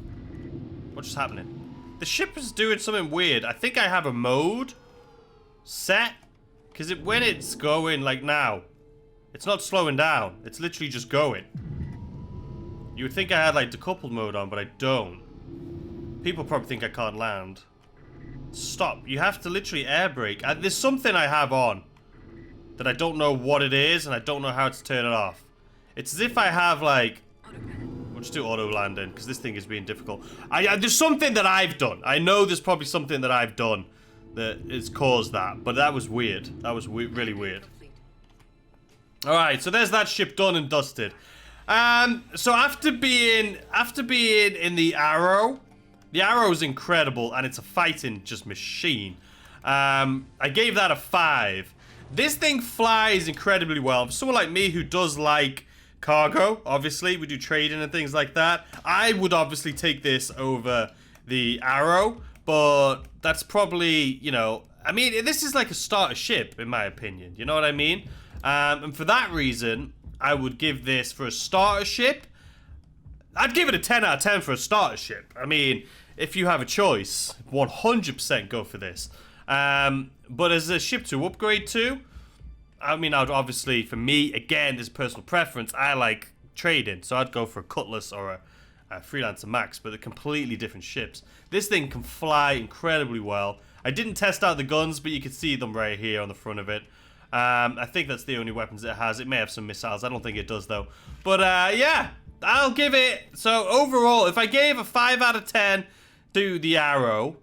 What's just happening? The ship is doing something weird. I think I have a mode set. Because when it's going, like now, it's not slowing down. It's literally just going. You would think I had, like, decoupled mode on, but I don't. People probably think I can't land. Stop. You have to literally air brake. There's something I have on that I don't know what it is, and I don't know how to turn it off. It's as if I have, like... We'll just do auto landing, because this thing is being difficult. There's something that I've done. I know there's probably something that I've done that has caused that, but that was weird. That was really weird. Alright, so there's that ship done and dusted. So after being in the Arrow... The Arrow is incredible, and it's a fighting just machine. I gave that a 5. This thing flies incredibly well. For someone like me who does like cargo, obviously, we do trading and things like that, I would obviously take this over the Arrow, but that's probably, you know, I mean, this is like a starter ship, in my opinion. You know what I mean? And for that reason, I would give this for a starter ship. I'd give it a 10 out of 10 for a starter ship. I mean, if you have a choice, 100% go for this. But as a ship to upgrade to, I mean, I'd obviously, for me, again, this personal preference, I like trading. So I'd go for a Cutlass or a Freelancer Max, but they're completely different ships. This thing can fly incredibly well. I didn't test out the guns, but you can see them right here on the front of it. I think that's the only weapons it has. It may have some missiles. I don't think it does, though. But, yeah. I'll give it, so overall, if I gave a 5 out of 10 to the Arrow,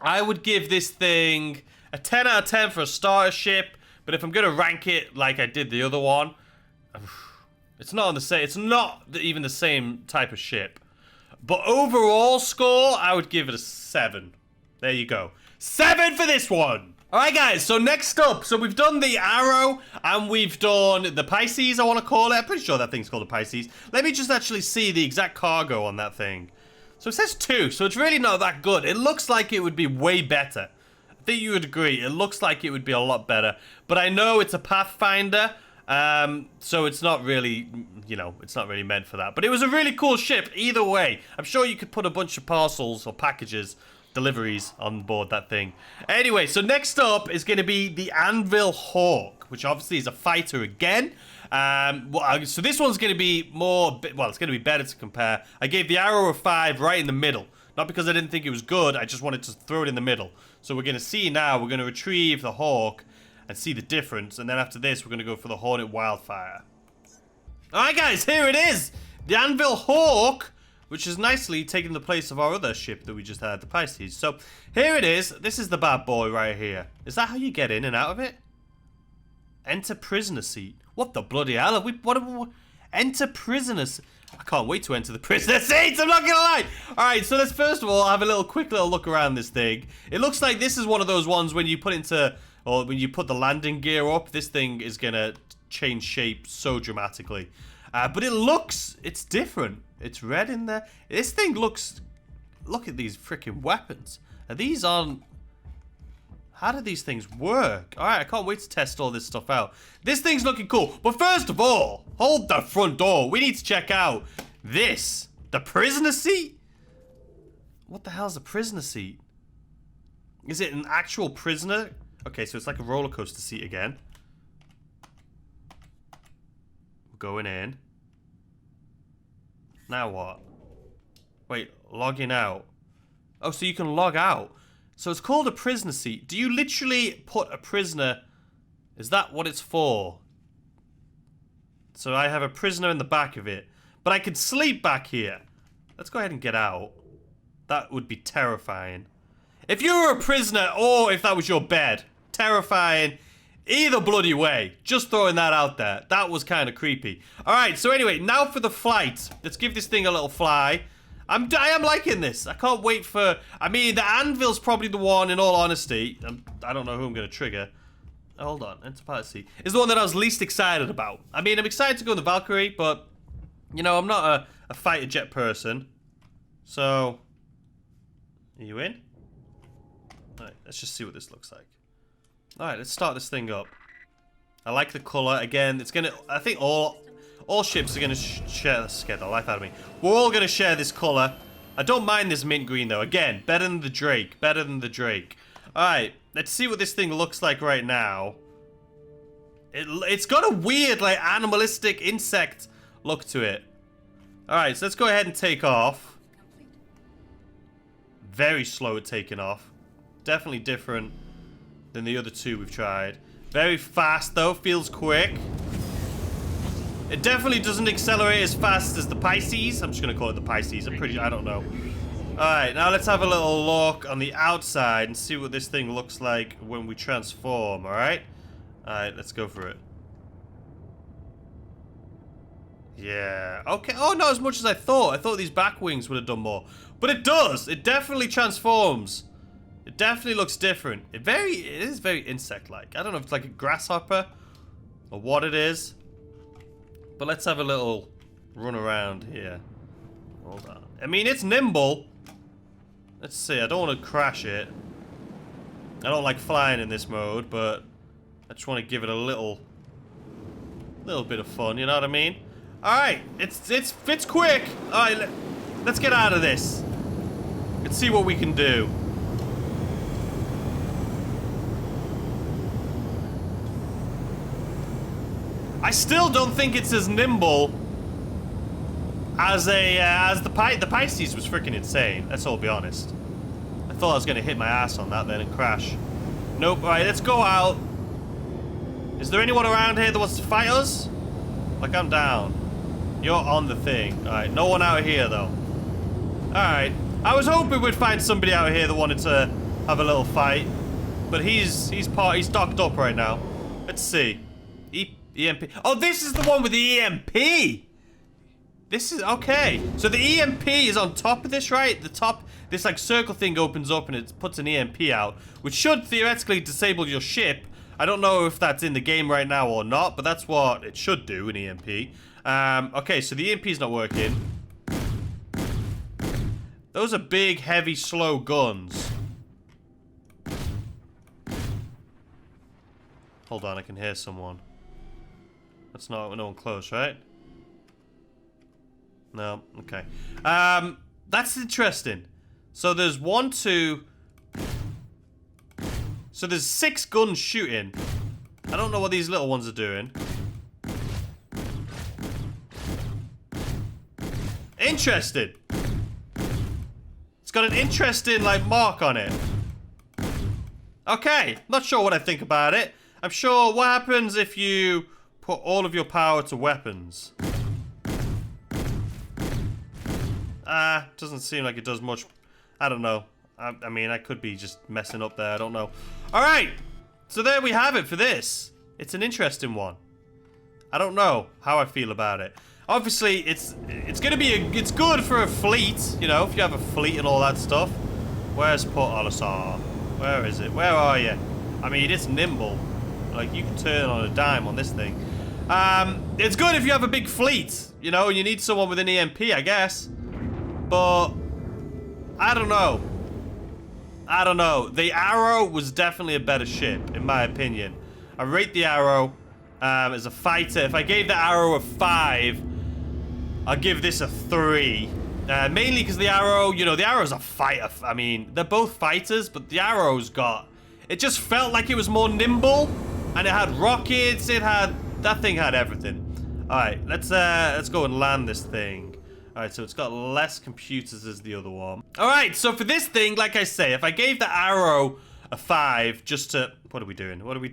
I would give this thing a 10 out of 10 for a starter ship, but if I'm going to rank it like I did the other one, it's not on the same, it's not even the same type of ship. But overall score, I would give it a 7. There you go. 7 for this one! Alright guys, so next up, so we've done the Arrow, and we've done the Pisces, I want to call it. I'm pretty sure that thing's called the Pisces. Let me just actually see the exact cargo on that thing. So it says 2, so it's really not that good. It looks like it would be way better. I think you would agree. It looks like it would be a lot better. But I know it's a Pathfinder, so it's not really, you know, it's not really meant for that. But it was a really cool ship, either way. I'm sure you could put a bunch of parcels or packages, deliveries on board that thing. Anyway, so next up is going to be the Anvil Hawk, which obviously is a fighter again. So this one's going to be more, well, it's going to be better to compare. I gave the Arrow a 5 right in the middle. Not because I didn't think it was good, I just wanted to throw it in the middle. So we're going to see now, we're going to retrieve the Hawk and see the difference. And then after this, we're going to go for the Hornet Wildfire. Alright guys, here it is! The Anvil Hawk, which is nicely taking the place of our other ship that we just had, the Pisces. So, here it is. This is the bad boy right here. Is that how you get in and out of it? Enter prisoner seat. What the bloody hell? What enter prisoner seat. I can't wait to enter the prisoner seats, I'm not gonna lie! Alright, so let's first of all have a quick little look around this thing. It looks like this is one of those ones when you put into, or when you put the landing gear up, this thing is gonna change shape so dramatically. But it's different. It's red in there. This thing looks... Look at these freaking weapons. Are these on... How do these things work? Alright, I can't wait to test all this stuff out. This thing's looking cool. But first of all, hold the front door. We need to check out this. The prisoner seat? What the hell's a prisoner seat? Is it an actual prisoner? Okay, so it's like a roller coaster seat again. We're going in. Now what? Wait, logging out. Oh, so you can log out. So it's called a prisoner seat. Do you literally put a prisoner... Is that what it's for? So I have a prisoner in the back of it. But I could sleep back here. Let's go ahead and get out. That would be terrifying. If you were a prisoner or if that was your bed, terrifying either bloody way. Just throwing that out there. That was kind of creepy. Alright, so anyway, now for the flight. Let's give this thing a little fly. I am liking this. I can't wait for... I mean, the Anvil's probably the one, in all honesty. I don't know who I'm going to trigger. Hold on. Enter pilot seat. Is the one that I was least excited about. I mean, I'm excited to go on the Valkyrie, but... You know, I'm not a fighter jet person. So... Are you in? Alright, let's just see what this looks like. Alright, let's start this thing up. I like the colour. Again, it's gonna... I think all ships are gonna share... Scared the life out of me. We're all gonna share this colour. I don't mind this mint green, though. Again, better than the Drake. Better than the Drake. Alright, let's see what this thing looks like right now. It's got a weird, like, animalistic insect look to it. Alright, so let's go ahead and take off. Very slow at taking off. Definitely different than the other two we've tried. Very fast, though. Feels quick. It definitely doesn't accelerate as fast as the Pisces. I'm just going to call it the Pisces. I don't know. Alright, now let's have a little look on the outside and see what this thing looks like when we transform, alright? Alright, let's go for it. Yeah. Okay. Oh, not as much as I thought. I thought these back wings would have done more. But it does. It definitely transforms. It definitely looks different. It is very insect-like. I don't know if it's like a grasshopper or what it is. But let's have a little run around here. Hold on. I mean, it's nimble. Let's see. I don't want to crash it. I don't like flying in this mode, but I just want to give it a little bit of fun. You know what I mean? All right. It's quick. All right. Let's get out of this. Let's see what we can do. I still don't think it's as nimble as the Pisces was freaking insane. Let's all be honest. I thought I was gonna hit my ass on that then and crash. Nope. All right, let's go out. Is there anyone around here that wants to fight us? Like, I'm down. You're on the thing. All right, no one out here though. All right. I was hoping we'd find somebody out here that wanted to have a little fight, but he's docked up right now. Let's see. EMP. Oh, this is the one with the EMP. This is okay. So the EMP is on top of this, right? The top, this like circle thing opens up and it puts an EMP out, which should theoretically disable your ship. I don't know if that's in the game right now or not, but that's what it should do, an EMP. Okay, so the EMP is not working. Those are big, heavy, slow guns. Hold on, I can hear someone. That's not no one close, right? No, okay. That's interesting. So there's 1, 2. So there's 6 guns shooting. I don't know what these little ones are doing. Interesting. It's got an interesting, like, mark on it. Okay, not sure what I think about it. I'm sure what happens if you put all of your power to weapons. Doesn't seem like it does much. I don't know. I mean, I could be just messing up there. I don't know. All right. So there we have it for this. It's an interesting one. I don't know how I feel about it. Obviously, it's gonna be it's good for a fleet. You know, if you have a fleet and all that stuff. Where's Port Olisar? Where is it? Where are you? I mean, it's nimble. Like, you can turn on a dime on this thing. It's good if you have a big fleet, you know, and you need someone with an EMP, I guess. But I don't know. I don't know. The Arrow was definitely a better ship, in my opinion. I rate the Arrow as a fighter. If I gave the Arrow a 5, I'll give this a 3. Mainly because the Arrow, you know, the Arrow's a fighter. I mean, they're both fighters, but the Arrow's got... It just felt like it was more nimble, and it had rockets. That thing had everything. All right, let's go and land this thing. All right, so it's got less computers as the other one. All right, so for this thing, like I say, if I gave the Arrow a 5, just to... What are we doing? What are we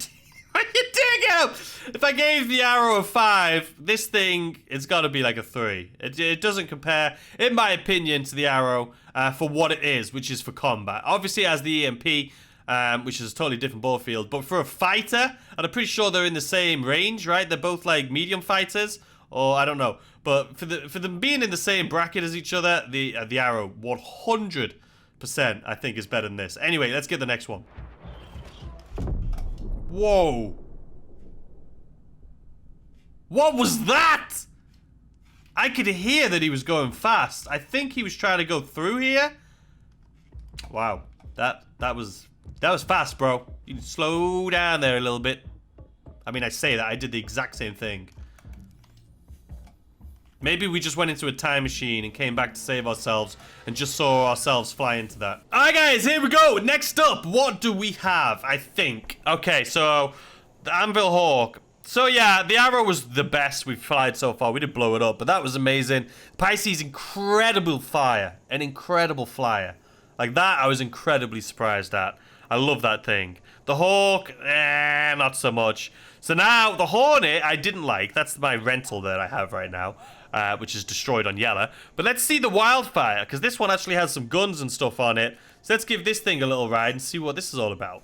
Are you digging out? If I gave the arrow a 5, this thing, it's got to be like a 3. It doesn't compare, in my opinion, to the arrow for what it is, which is for combat. Obviously, it has the EMP, which is a totally different ball field. But for a fighter, and I'm pretty sure they're in the same range, right? They're both like medium fighters, or I don't know. But for them being in the same bracket as each other, the arrow 100%, I think, is better than this. Anyway, let's get the next one. Whoa. What was that? I could hear that he was going fast. I think he was trying to go through here. Wow. That was fast, bro. You can slow down there a little bit. I mean, I say that. I did the exact same thing. Maybe we just went into a time machine and came back to save ourselves and just saw ourselves fly into that. All right, guys, here we go. Next up, what do we have, I think? Okay, so the Anvil Hawk. So, yeah, the arrow was the best we've fired so far. We did blow it up, but that was amazing. Pisces, incredible fire. An incredible flyer. Like that, I was incredibly surprised at. I love that thing. The Hawk, not so much. So now, the Hornet, I didn't like. That's my rental that I have right now. Which is destroyed on yellow. But let's see the Wildfire, because this one actually has some guns and stuff on it. So let's give this thing a little ride and see what this is all about.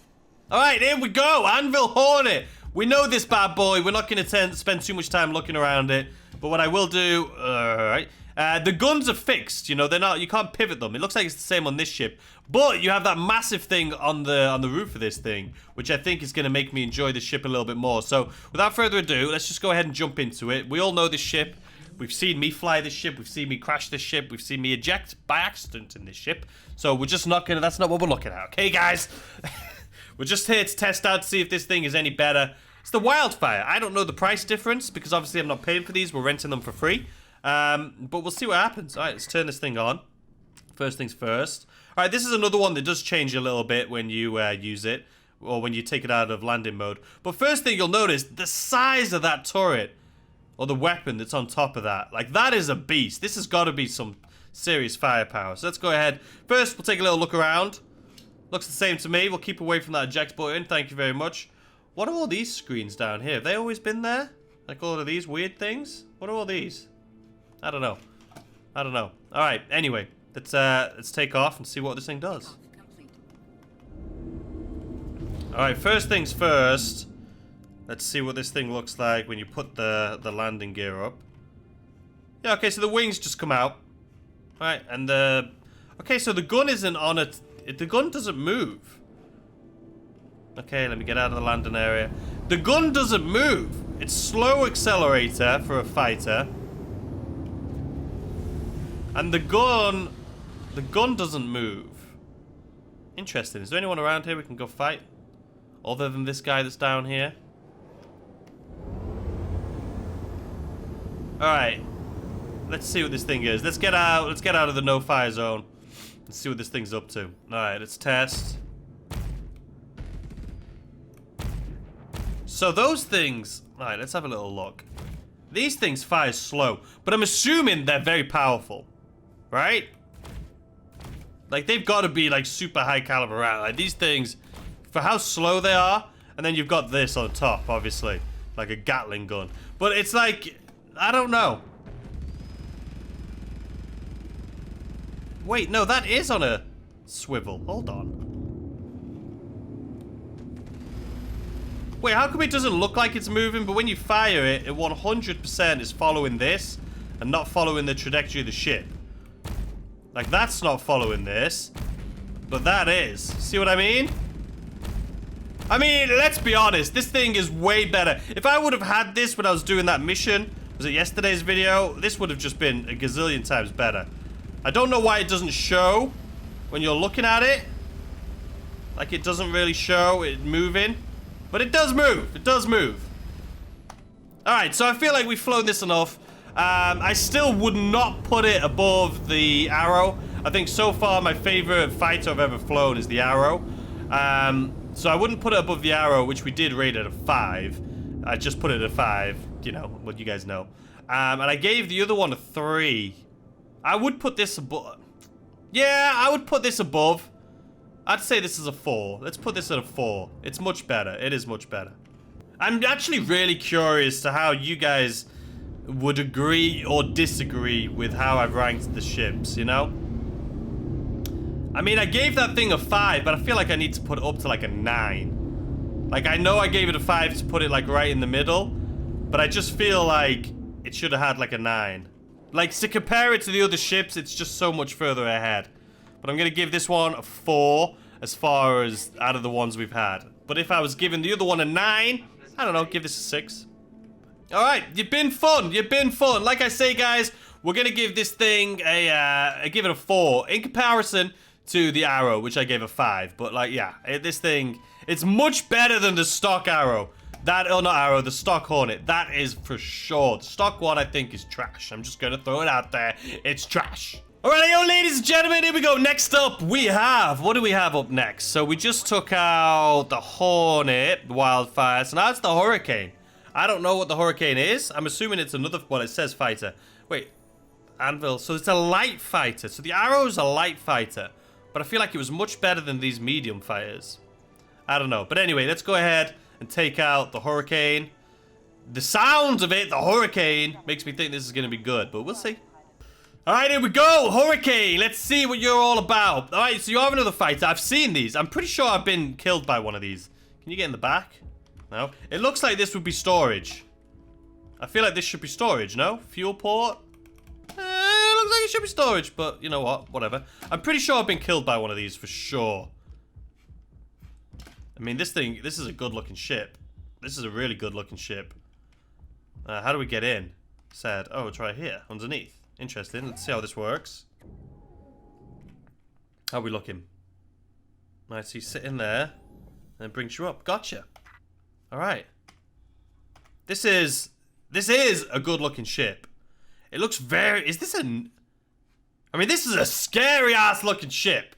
Alright, here we go. Anvil Hornet. We know this bad boy. We're not going to spend too much time looking around it. But what I will do... Alright. The guns are fixed, you know, they're not, you can't pivot them. It looks like it's the same on this ship. But you have that massive thing on the roof of this thing, which I think is going to make me enjoy the ship a little bit more. So, without further ado, let's just go ahead and jump into it. We all know this ship. We've seen me fly this ship. We've seen me crash this ship. We've seen me eject by accident in this ship. So, we're just not going to, that's not what we're looking at. Okay, guys? We're just here to test out to see if this thing is any better. It's the Wildfire. I don't know the price difference because obviously I'm not paying for these. We're renting them for free. But we'll see what happens. Alright, let's turn this thing on. First things first. Alright, this is another one that does change a little bit when you use it. Or when you take it out of landing mode. But first thing you'll notice, the size of that turret. Or the weapon that's on top of that. Like, that is a beast. This has got to be some serious firepower. So let's go ahead. First, we'll take a little look around. Looks the same to me. We'll keep away from that eject button. Thank you very much. What are all these screens down here? Have they always been there? Like all of these weird things? What are all these? I don't know. I don't know. Alright, anyway. Let's take off and see what this thing does. Alright, first things first. Let's see what this thing looks like when you put the landing gear up. Yeah, okay, so the wings just come out. Alright, and the... Okay, so the gun isn't on it. The gun doesn't move. Okay, let me get out of the landing area. The gun doesn't move. It's slow accelerator for a fighter. And the gun doesn't move. Interesting. Is there anyone around here we can go fight? Other than this guy that's down here? Alright. Let's see what this thing is. Let's get out of the no-fire zone. Let's see what this thing's up to. Alright, let's test. So those things... Alright, let's have a little look. These things fire slow. But I'm assuming they're very powerful. Right? Like, they've got to be, like, super high caliber round. Like, these things, for how slow they are, and then you've got this on top, obviously. Like a Gatling gun. But it's like, I don't know. Wait, no, that is on a swivel. Hold on. Wait, how come it doesn't look like it's moving, but when you fire it, it 100% is following this and not following the trajectory of the ship? Like, that's not following this, but that is. See what I mean? I mean, let's be honest. This thing is way better. If I would have had this when I was doing that mission, was it yesterday's video? This would have just been a gazillion times better. I don't know why it doesn't show when you're looking at it. Like, it doesn't really show it moving. But it does move. It does move. Alright, so I feel like we've flown this enough. I still would not put it above the Arrow. I think so far my favorite fighter I've ever flown is the Arrow. So I wouldn't put it above the Arrow, which we did rate at a 5. I just put it at a 5, you know, what you guys know. And I gave the other one a 3. I would put this above. Yeah, I would put this above. I'd say this is a 4. Let's put this at a 4. It's much better. It is much better. I'm actually really curious to how you guys would agree or disagree with how I've ranked the ships, you know? I mean, I gave that thing a 5, but I feel like I need to put it up to like a 9. Like, I know I gave it a 5 to put it like right in the middle, but I just feel like it should have had like a 9. Like, to compare it to the other ships, it's just so much further ahead. But I'm gonna give this one a 4 as far as out of the ones we've had. But if I was giving the other one a 9, I don't know, give this a 6. Alright, you've been fun. You've been fun. Like I say, guys, we're going to give this thing give it a 4 in comparison to the Arrow, which I gave a 5. But, like, yeah, this thing, it's much better than the stock Arrow. That, oh, not Arrow, the stock Hornet. That is for sure. The stock one, I think, is trash. I'm just going to throw it out there. It's trash. Alright, ladies and gentlemen, here we go. Next up, we have, what do we have up next? So we just took out the Hornet, the Wildfire. So now it's the Hurricane. I don't know what the Hurricane is. I'm assuming it's another, well, it says fighter. Wait, Anvil. So it's a light fighter. So the Arrow is a light fighter. But I feel like it was much better than these medium fighters. I don't know. But anyway, let's go ahead and take out the Hurricane. The sounds of it, the Hurricane, makes me think this is going to be good. But we'll see. Alright, here we go. Hurricane. Let's see what you're all about. Alright, so you have another fighter. I've seen these. I'm pretty sure I've been killed by one of these. Can you get in the back? No. It looks like this would be storage. I feel like this should be storage, no? Fuel port? It looks like it should be storage, but you know what? Whatever. I'm pretty sure I've been killed by one of these for sure. I mean, this is a good-looking ship. This is a really good-looking ship. How do we get in? Said, oh, it's right here, underneath. Interesting. Let's see how this works. How are we looking? Nice, so you sit in there, and it brings you up. Gotcha. Alright. This is a good-looking ship. It looks very... Is this a... I mean, this is a scary-ass looking ship.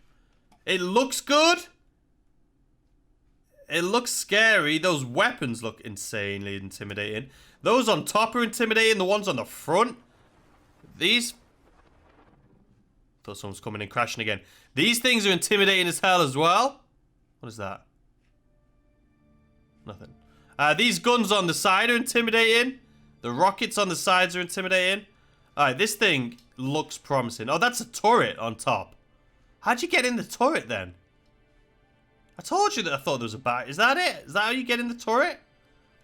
It looks good. It looks scary. Those weapons look insanely intimidating. Those on top are intimidating. The ones on the front... These... Thought someone's coming in crashing again. These things are intimidating as hell as well. What is that? Nothing. These guns on the side are intimidating. The rockets on the sides are intimidating. Alright, this thing looks promising. Oh, that's a turret on top. How'd you get in the turret then? I told you that I thought there was a bat. Is that it? Is that how you get in the turret?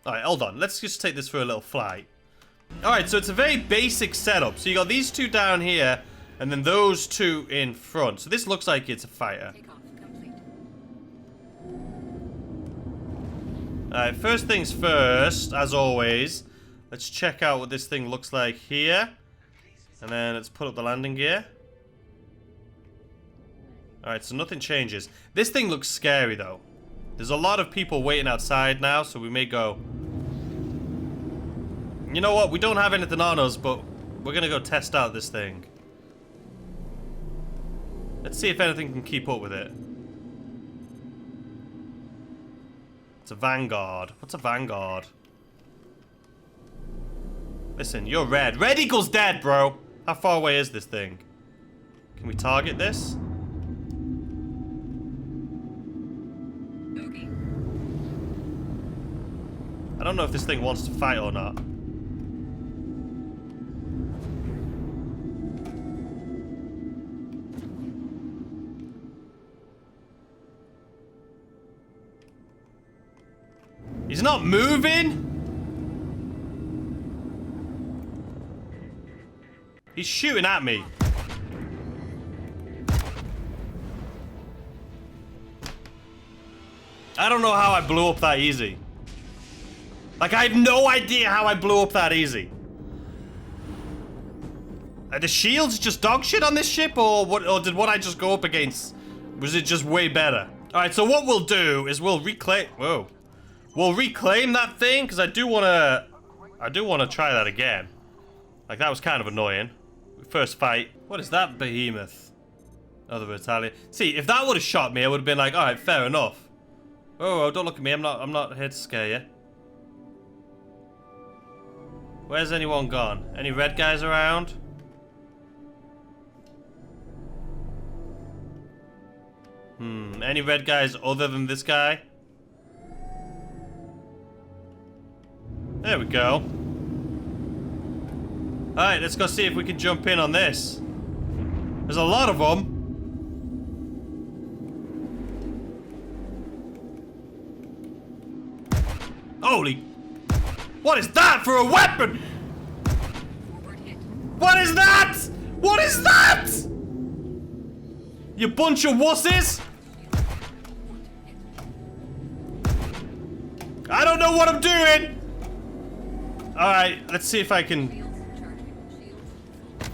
Alright, hold on. Let's just take this for a little flight. Alright, so it's a very basic setup. So you got these two down here, and then those two in front. So this looks like it's a fighter. Takeoff complete. Alright, first things first, as always, let's check out what this thing looks like here. And then let's put up the landing gear. Alright, so nothing changes. This thing looks scary, though. There's a lot of people waiting outside now, so we may go... You know what? We don't have anything on us, but we're gonna go test out this thing. Let's see if anything can keep up with it. It's a Vanguard. What's a Vanguard? Listen, you're red. Red equals dead, bro. How far away is this thing? Can we target this? Okay. I don't know if this thing wants to fight or not. He's not moving. He's shooting at me. I don't know how I blew up that easy. Like, I have no idea how I blew up that easy. Are the shields just dog shit on this ship, or what? Or did what I just go up against, was it just way better? Alright, so what we'll do is we'll reclaim... Whoa. We'll reclaim that thing, because I do want to try that again. Like, that was kind of annoying. First fight. What is that behemoth? Other battalion. See, if that would have shot me, I would have been like, alright, fair enough. Oh, don't look at me. I'm not here to scare you. Where's anyone gone? Any red guys around? Any red guys other than this guy? There we go. Alright, let's go see if we can jump in on this. There's a lot of them. Holy... What is that for a weapon? Forward hit. What is that? What is that? You bunch of wusses? I don't know what I'm doing. Alright, let's see if I can... Shields charging. Shields.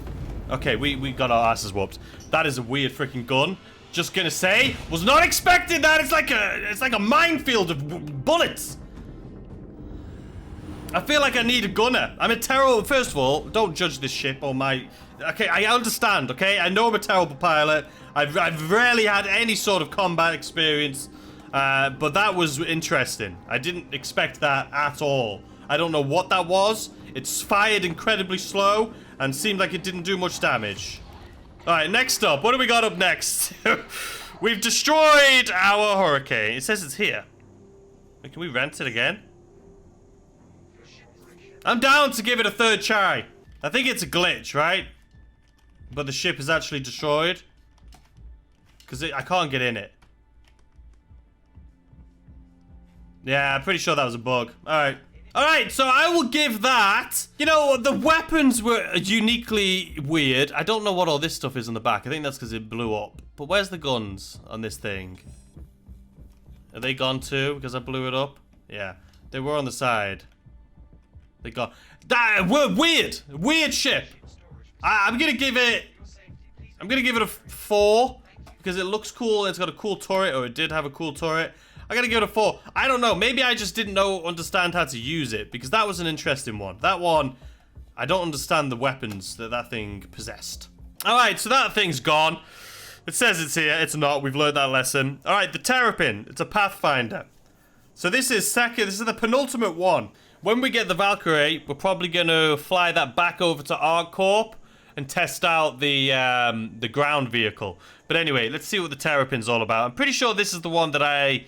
Okay, we got our asses whooped. That is a weird freaking gun. Just gonna say, was not expecting that. It's like a minefield of bullets. I feel like I need a gunner. I'm a terrible... First of all, don't judge this ship or my... Okay, I understand, okay? I know I'm a terrible pilot. I've rarely had any sort of combat experience. But that was interesting. I didn't expect that at all. I don't know what that was. It's fired incredibly slow and seemed like it didn't do much damage. Alright, next up. What do we got up next? We've destroyed our hurricane. It says it's here. Can we rent it again? I'm down to give it a third try. I think it's a glitch, right? But the ship is actually destroyed. Because I can't get in it. Yeah, I'm pretty sure that was a bug. Alright. Alright, so I will give that. You know, the weapons were uniquely weird. I don't know what all this stuff is on the back. I think that's because it blew up. But where's the guns on this thing? Are they gone too because I blew it up? Yeah, they were on the side. They got... Weird! Weird ship! I'm gonna give it... I'm gonna give it a 4. Because it looks cool and it's got a cool turret. Or it did have a cool turret. I gotta give it a 4. I don't know. Maybe I just didn't understand how to use it. Because that was an interesting one. That one... I don't understand the weapons that thing possessed. Alright, so that thing's gone. It says it's here. It's not. We've learned that lesson. Alright, the Terrapin. It's a Pathfinder. So this is the penultimate one. When we get the Valkyrie, we're probably going to fly that back over to ArcCorp and test out the ground vehicle. But anyway, let's see what the Terrapin's all about. I'm pretty sure this is the one that I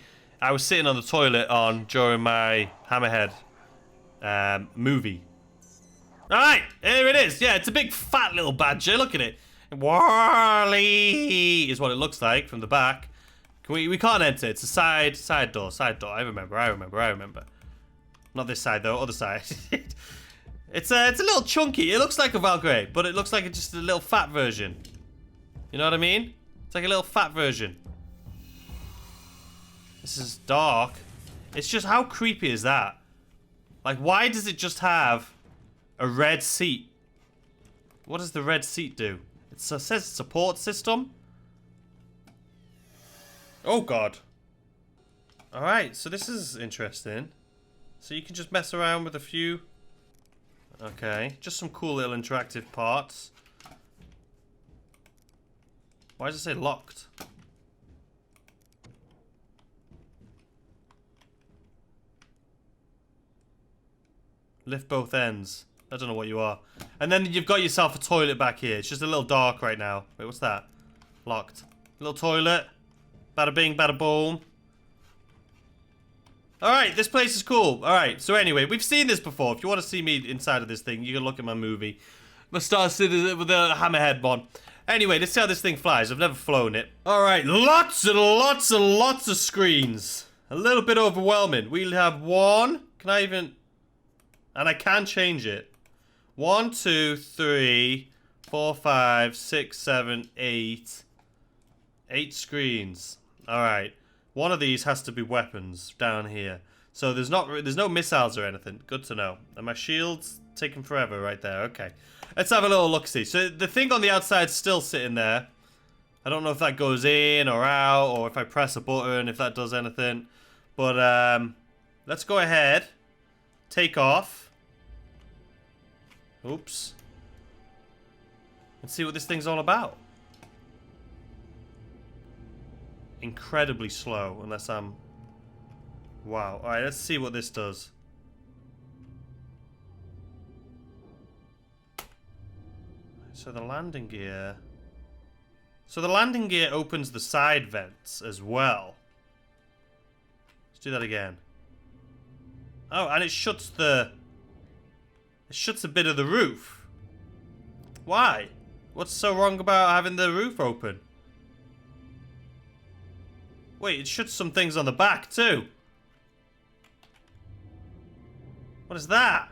was sitting on the toilet on during my Hammerhead movie. Alright, here it is. Yeah, it's a big fat little badger. Look at it. Wally is what it looks like from the back. We can't enter. It's a side door. I remember. Not this side though, other side. It's a little chunky. It looks like a Valkyrie, but it looks like it's just a little fat version. You know what I mean? It's like a little fat version. This is dark. It's just, how creepy is that? Like, why does it just have a red seat? What does the red seat do? It says support system. Oh god. Alright, so this is interesting. So you can just mess around with a few. Okay, just some cool little interactive parts. Why does it say locked? Lift both ends. I don't know what you are. And then you've got yourself a toilet back here. It's just a little dark right now. Wait, what's that? Locked. Little toilet. Bada bing, bada boom. Alright, this place is cool. Alright, so anyway, we've seen this before. If you want to see me inside of this thing, you can look at my movie. My Star Citizen with the Hammerhead one. Anyway, let's see how this thing flies. I've never flown it. Alright, lots and lots and lots of screens. A little bit overwhelming. We'll have one. Can I even... And I can change it. 1, 2, 3, 4, 5, 6, 7, 8. 8 screens. Alright. One of these has to be weapons down here. So there's no missiles or anything. Good to know. And my shield's taking forever right there. Okay. Let's have a little look-see. So the thing on the outside's still sitting there. I don't know if that goes in or out, or if I press a button, if that does anything. But let's go ahead. Take off. Oops. And see what this thing's all about. Incredibly slow, unless I'm... Wow. Alright, let's see what this does. So the landing gear... So the landing gear opens the side vents as well. Let's do that again. Oh, and it shuts the It shuts a bit of the roof. Why? What's so wrong about having the roof open? Wait, it shuts some things on the back too. What is that?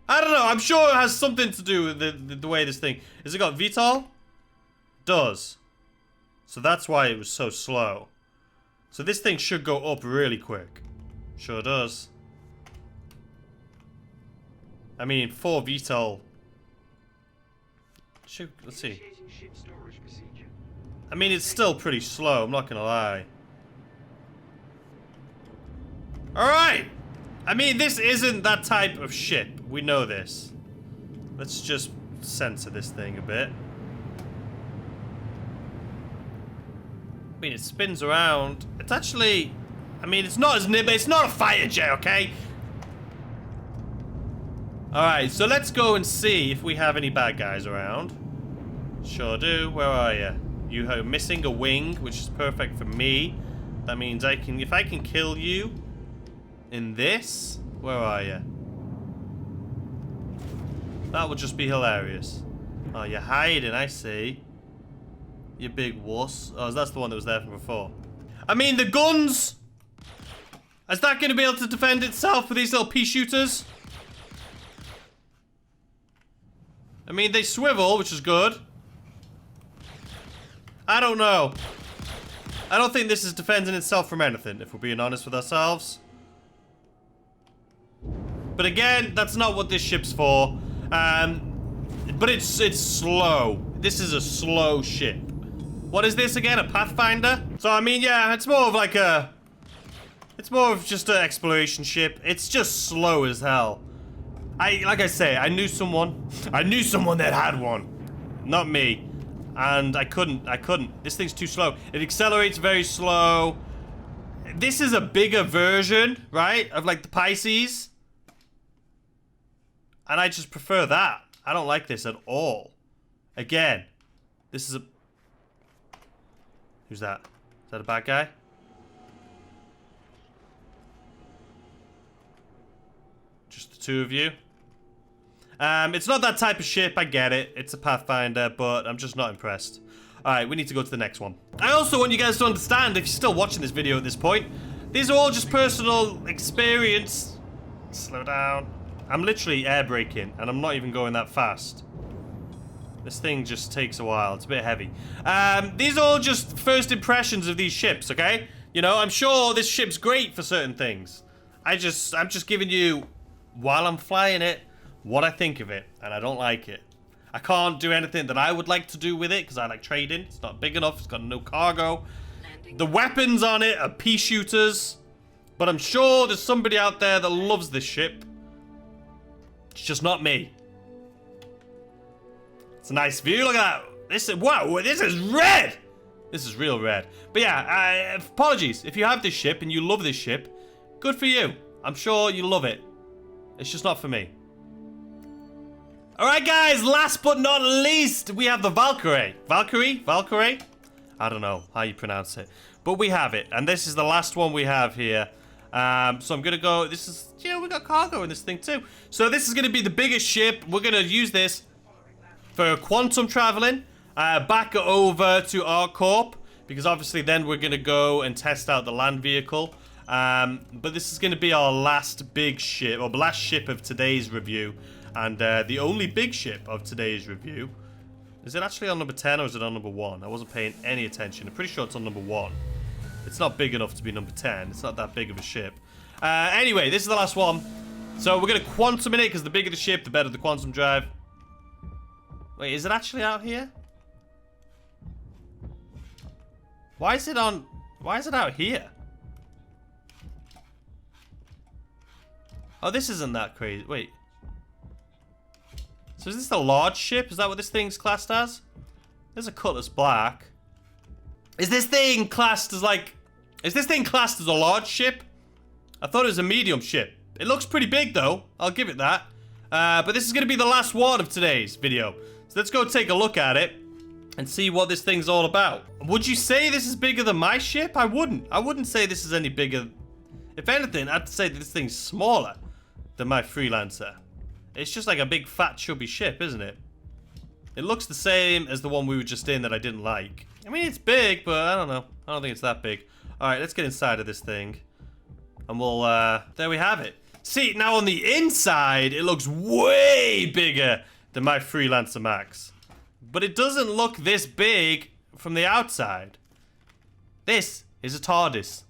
I don't know. I'm sure it has something to do with the way this thing... Has it got VTOL? Does. So that's why it was so slow. So this thing should go up really quick. Sure does. I mean, 4 VTOL... Let's see. I mean, it's still pretty slow, I'm not gonna lie. Alright! I mean, this isn't that type of ship. We know this. Let's just censor this thing a bit. I mean, it spins around. It's actually... I mean, it's not as nimble. It's not a fighter jet, okay? Alright, so let's go and see if we have any bad guys around. Sure do. Where are you? You are missing a wing, which is perfect for me. That means I can... If I can kill you in this... Where are you? That would just be hilarious. Oh, you're hiding, I see. You big wuss. Oh, that's the one that was there from before. I mean, the guns... Is that going to be able to defend itself with these little pea shooters? I mean, they swivel, which is good. I don't know. I don't think this is defending itself from anything, if we're being honest with ourselves. But again, that's not what this ship's for. But it's slow. This is a slow ship. What is this again? A Pathfinder? So, I mean, yeah, it's more of like a... It's more of just an exploration ship. It's just slow as hell. Like I say, I knew someone. I knew someone that had one. Not me. And I couldn't. This thing's too slow. It accelerates very slow. This is a bigger version, right? Of like the Pisces. And I just prefer that. I don't like this at all. Again, this is a... Who's that? Is that a bad guy? Just the two of you? It's not that type of ship, I get it. It's a Pathfinder, but I'm just not impressed. Alright, we need to go to the next one. I also want you guys to understand, if you're still watching this video at this point, these are all just personal experience. Slow down. I'm literally air braking, and I'm not even going that fast. This thing just takes a while. It's a bit heavy. These are all just first impressions of these ships, okay? You know, I'm sure this ship's great for certain things. I'm just giving you, while I'm flying it, what I think of it, and I don't like it. I can't do anything that I would like to do with it, because I like trading. It's not big enough. It's got no cargo. The weapons on it are pea shooters. But I'm sure there's somebody out there that loves this ship. It's just not me. It's a nice view. Look at that. This is, wow, this is red. This is real red. But yeah, apologies. If you have this ship and you love this ship, good for you. I'm sure you love it. It's just not for me. Alright guys, last but not least, we have the Valkyrie. Valkyrie? I don't know how you pronounce it. But we have it. And this is the last one we have here. So I'm going to go, this is, you know, we got cargo in this thing too. So this is going to be the biggest ship. We're going to use this for quantum traveling back over to ArcCorp. Because obviously then we're going to go and test out the land vehicle. But this is going to be our last big ship, or last ship of today's review. And the only big ship of today's review. Is it actually on number 10 or is it on number 1? I wasn't paying any attention. I'm pretty sure it's on number 1. It's not big enough to be number 10. It's not that big of a ship. Anyway, this is the last one. So we're going to quantum in it because the bigger the ship, the better the quantum drive. Wait, is it actually out here? Why is it out here? Oh, this isn't that crazy. Wait. So is this the large ship? Is that what this thing's classed as? There's a Cutlass Black. Is this thing classed as like... Is this thing classed as a large ship? I thought it was a medium ship. It looks pretty big though. I'll give it that. But this is going to be the last one of today's video. So let's go take a look at it and see what this thing's all about. Would you say this is bigger than my ship? I wouldn't. I wouldn't say this is any bigger. If anything, I'd say that this thing's smaller than my freelancer. It's just like a big fat chubby ship, isn't it? It looks the same as the one we were just in that I didn't like. I mean, it's big, but I don't know. I don't think it's that big. Alright, let's get inside of this thing. And we'll, there we have it. See, now on the inside, it looks way bigger than my Freelancer Max. But it doesn't look this big from the outside. This is a TARDIS,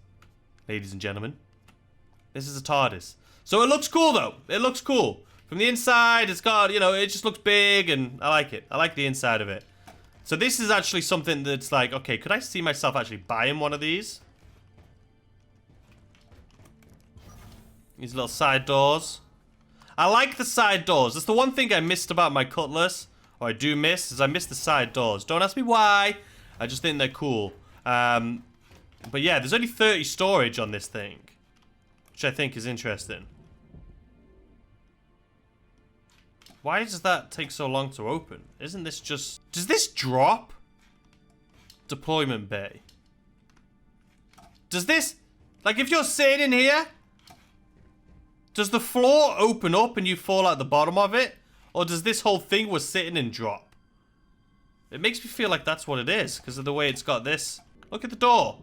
ladies and gentlemen. This is a TARDIS. So it looks cool, though. It looks cool. From the inside, it's got, you know, it just looks big, and I like it. I like the inside of it. So this is actually something that's like, okay, could I see myself actually buying one of these? These little side doors. I like the side doors. That's the one thing I missed about my Cutlass, or I do miss, is I miss the side doors. Don't ask me why. I just think they're cool. But yeah, there's only 30 storage on this thing, which I think is interesting. Why does that take so long to open? Isn't this just... Does this drop? Deployment bay. Does this... Like, if you're sitting in here... Does the floor open up and you fall at the bottom of it? Or does this whole thing was sitting and drop? It makes me feel like that's what it is, because of the way it's got this. Look at the door.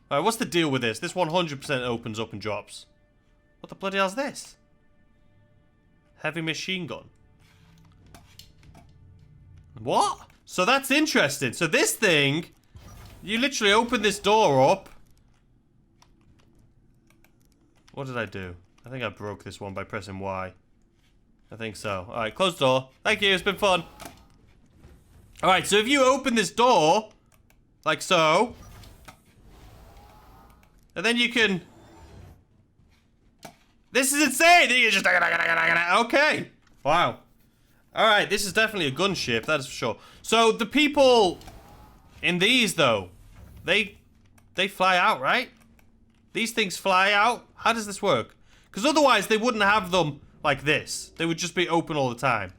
Alright, what's the deal with this? This 100% opens up and drops. What the bloody hell's this? Heavy machine gun. What? So that's interesting. So this thing, you literally open this door up. What did I do? I think I broke this one by pressing Y. I think so. Alright, close the door. Thank you, it's been fun. Alright, so if you open this door, like so, and then you can... This is insane! You just... Okay. Wow. Alright, this is definitely a gunship, that is for sure. So, the people in these, though, they fly out, right? These things fly out? How does this work? Because otherwise, they wouldn't have them like this. They would just be open all the time.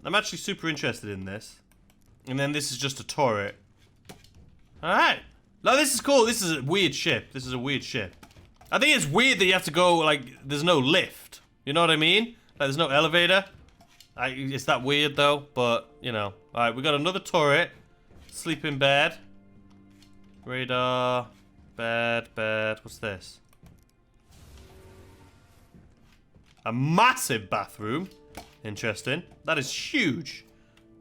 I'm actually super interested in this. And then this is just a turret. Alright. No, this is cool. This is a weird ship. This is a weird ship. I think it's weird that you have to go, like, there's no lift. You know what I mean? Like, there's no elevator. It's that weird, though. But, you know. Alright, we got another turret. Sleeping bed. Radar. Bed. What's this? A massive bathroom. Interesting. That is huge.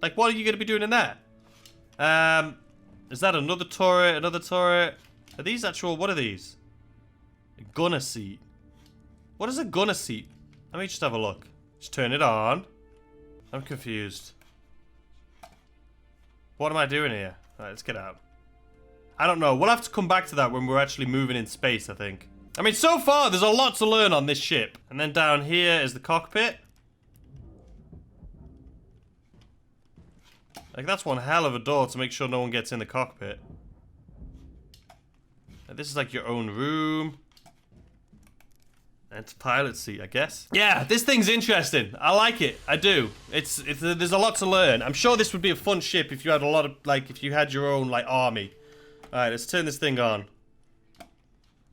Like, what are you going to be doing in there? Is that another turret? Another turret? Are these actual... What are these? A gunner seat. What is a gunner seat? Let me just have a look. Just turn it on. I'm confused. What am I doing here? Alright, let's get out. I don't know. We'll have to come back to that when we're actually moving in space, I think. I mean, so far, there's a lot to learn on this ship. And then down here is the cockpit. Like, that's one hell of a door to make sure no one gets in the cockpit. And this is like your own room. And it's a pilot seat, I guess. Yeah, this thing's interesting. I like it. I do. There's a lot to learn. I'm sure this would be a fun ship if you had a lot of, like, if you had your own, like, army. Alright, let's turn this thing on.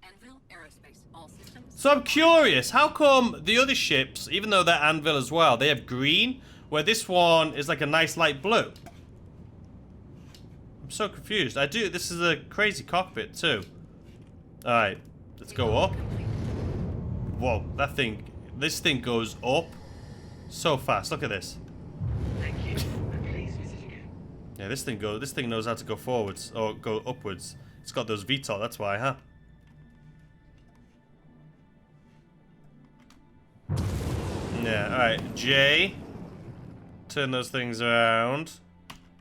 Anvil Aerospace, all systems. So I'm curious, how come the other ships, even though they're Anvil as well, they have green, where this one is like a nice light blue? I'm so confused. This is a crazy cockpit too. Alright, let's go up. Whoa, this thing goes up so fast. Look at this. Thank you. Please visit again. Yeah, this thing knows how to go forwards or go upwards. It's got those VTOL, that's why, huh? Yeah, alright, J. Turn those things around.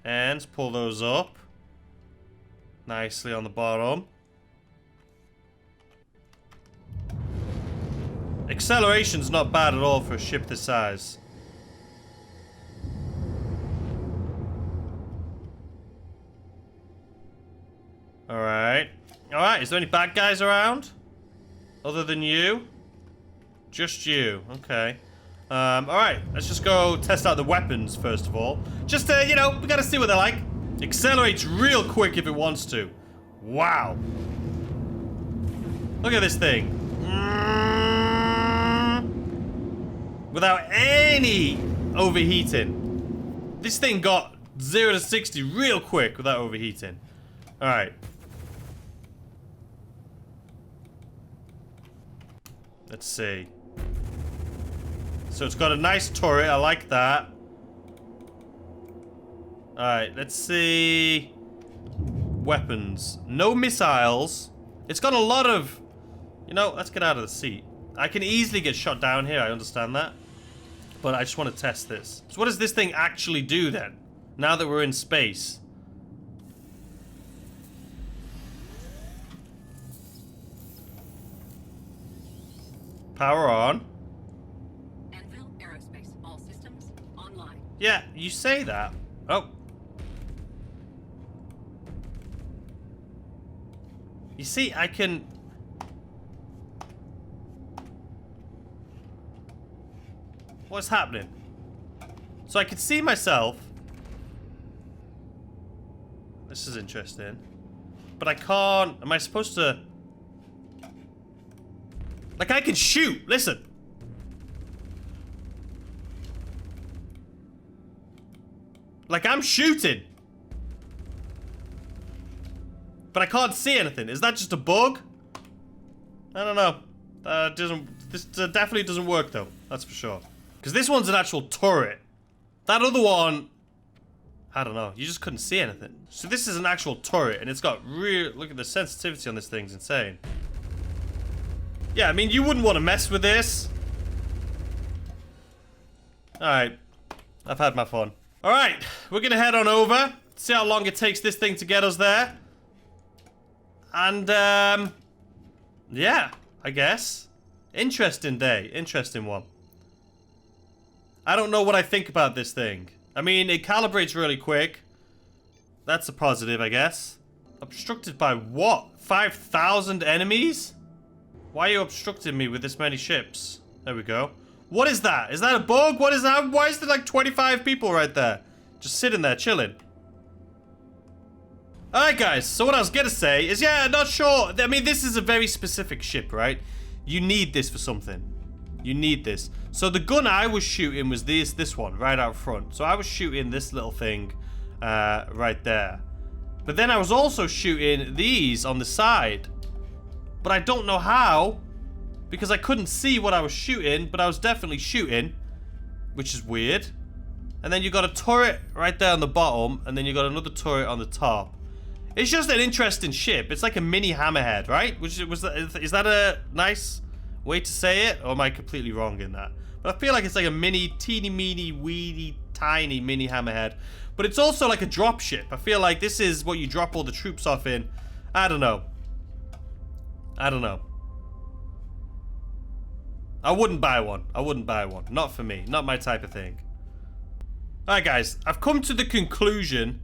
And pull those up. Nicely on the bottom. Acceleration's not bad at all for a ship this size. Alright. Alright, is there any bad guys around? Other than you? Just you. Okay. Alright, let's just go test out the weapons first of all. Just to, you know, we gotta see what they're like. Accelerates real quick if it wants to. Wow. Look at this thing. Without any overheating. This thing got 0 to 60 real quick without overheating. Alright. Let's see. So it's got a nice turret. I like that. Alright, let's see. Weapons. No missiles. It's got a lot of... You know, let's get out of the seat. I can easily get shot down here, I understand that. But I just want to test this. So what does this thing actually do then? Now that we're in space. Power on. Anvil Aerospace. All systems online. Yeah, you say that. Oh. You see, I can... What's happening? So I can see myself. This is interesting. But I can't... Am I supposed to... Like, I can shoot. Listen. Like, I'm shooting. But I can't see anything. Is that just a bug? I don't know. This definitely doesn't work, though. That's for sure. Because this one's an actual turret. That other one... I don't know. You just couldn't see anything. So this is an actual turret, and it's got real... Look at the sensitivity on this thing. It's insane. Yeah, I mean, you wouldn't want to mess with this. Alright. I've had my fun. Alright. We're going to head on over. See how long it takes this thing to get us there. And, yeah, I guess. Interesting day. Interesting one. I don't know what I think about this thing. I mean, it calibrates really quick. That's a positive, I guess. Obstructed by what? 5,000 enemies? Why are you obstructing me with this many ships? There we go. What is that? Is that a bug? What is that? Why is there like 25 people right there? Just sitting there, chilling. Alright, guys. So what I was gonna say is, yeah, not sure. I mean, this is a very specific ship, right? You need this for something. You need this. So the gun I was shooting was this one, right out front. So I was shooting this little thing right there. But then I was also shooting these on the side. But I don't know how, because I couldn't see what I was shooting, but I was definitely shooting, which is weird. And then you got a turret right there on the bottom, and then you got another turret on the top. It's just an interesting ship. It's like a mini hammerhead, right? Is that a nice way to say it, or am I completely wrong in that? But I feel like it's like a mini, teeny, meeny, weedy, tiny mini hammerhead. But it's also like a drop ship. I feel like this is what you drop all the troops off in. I don't know. I don't know. I wouldn't buy one. I wouldn't buy one. Not for me. Not my type of thing. Alright, guys. I've come to the conclusion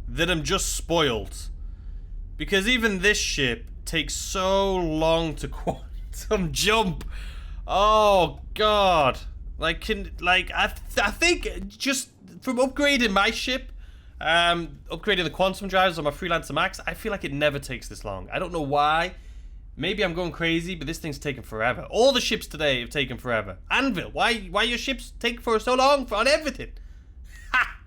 that I'm just spoiled. Because even this ship takes so long to quantum jump. Oh, God. Like, I think just from upgrading my ship, upgrading the quantum drives on my Freelancer Max, I feel like it never takes this long. I don't know why. Maybe I'm going crazy, but this thing's taken forever. All the ships today have taken forever. Anvil, why your ships take for so long on everything? Ha!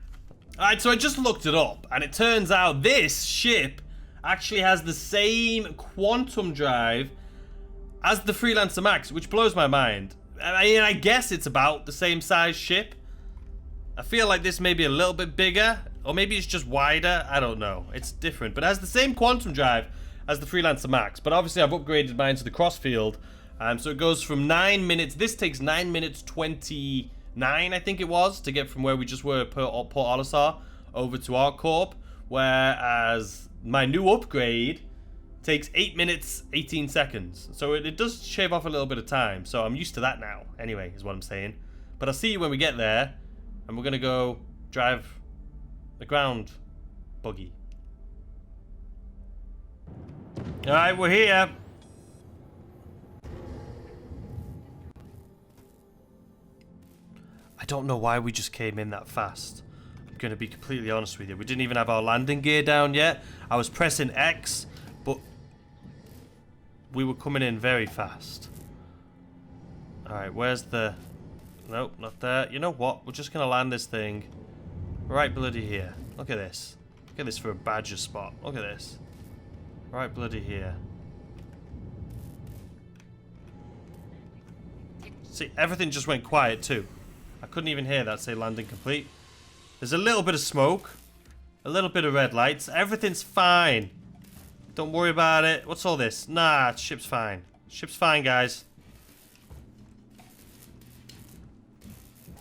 Alright, so I just looked it up, and it turns out this ship actually has the same quantum drive as the Freelancer Max, which blows my mind. I mean, I guess it's about the same size ship. I feel like this may be a little bit bigger, or maybe it's just wider. I don't know. It's different, but it has the same quantum drive as the Freelancer Max, but obviously I've upgraded mine to the crossfield, so it goes from 9 minutes. This takes 9 minutes 29, I think it was, to get from where we just were at Port Olisar over to our corp, whereas my new upgrade takes 8 minutes 18 seconds. So it does shave off a little bit of time, so I'm used to that now anyway, is what I'm saying. But I'll see you when we get there, and we're gonna go drive the ground buggy. Alright, we're here. I don't know why we just came in that fast. I'm gonna be completely honest with you. We didn't even have our landing gear down yet. I was pressing X, but we were coming in very fast. Alright, where's the... Nope, not there. You know what? We're just gonna land this thing right bloody here. Look at this. Look at this for a badger spot. Look at this. Right bloody here. See, everything just went quiet too. I couldn't even hear that say landing complete. There's a little bit of smoke. A little bit of red lights. Everything's fine. Don't worry about it. What's all this? Nah, ship's fine. Ship's fine, guys.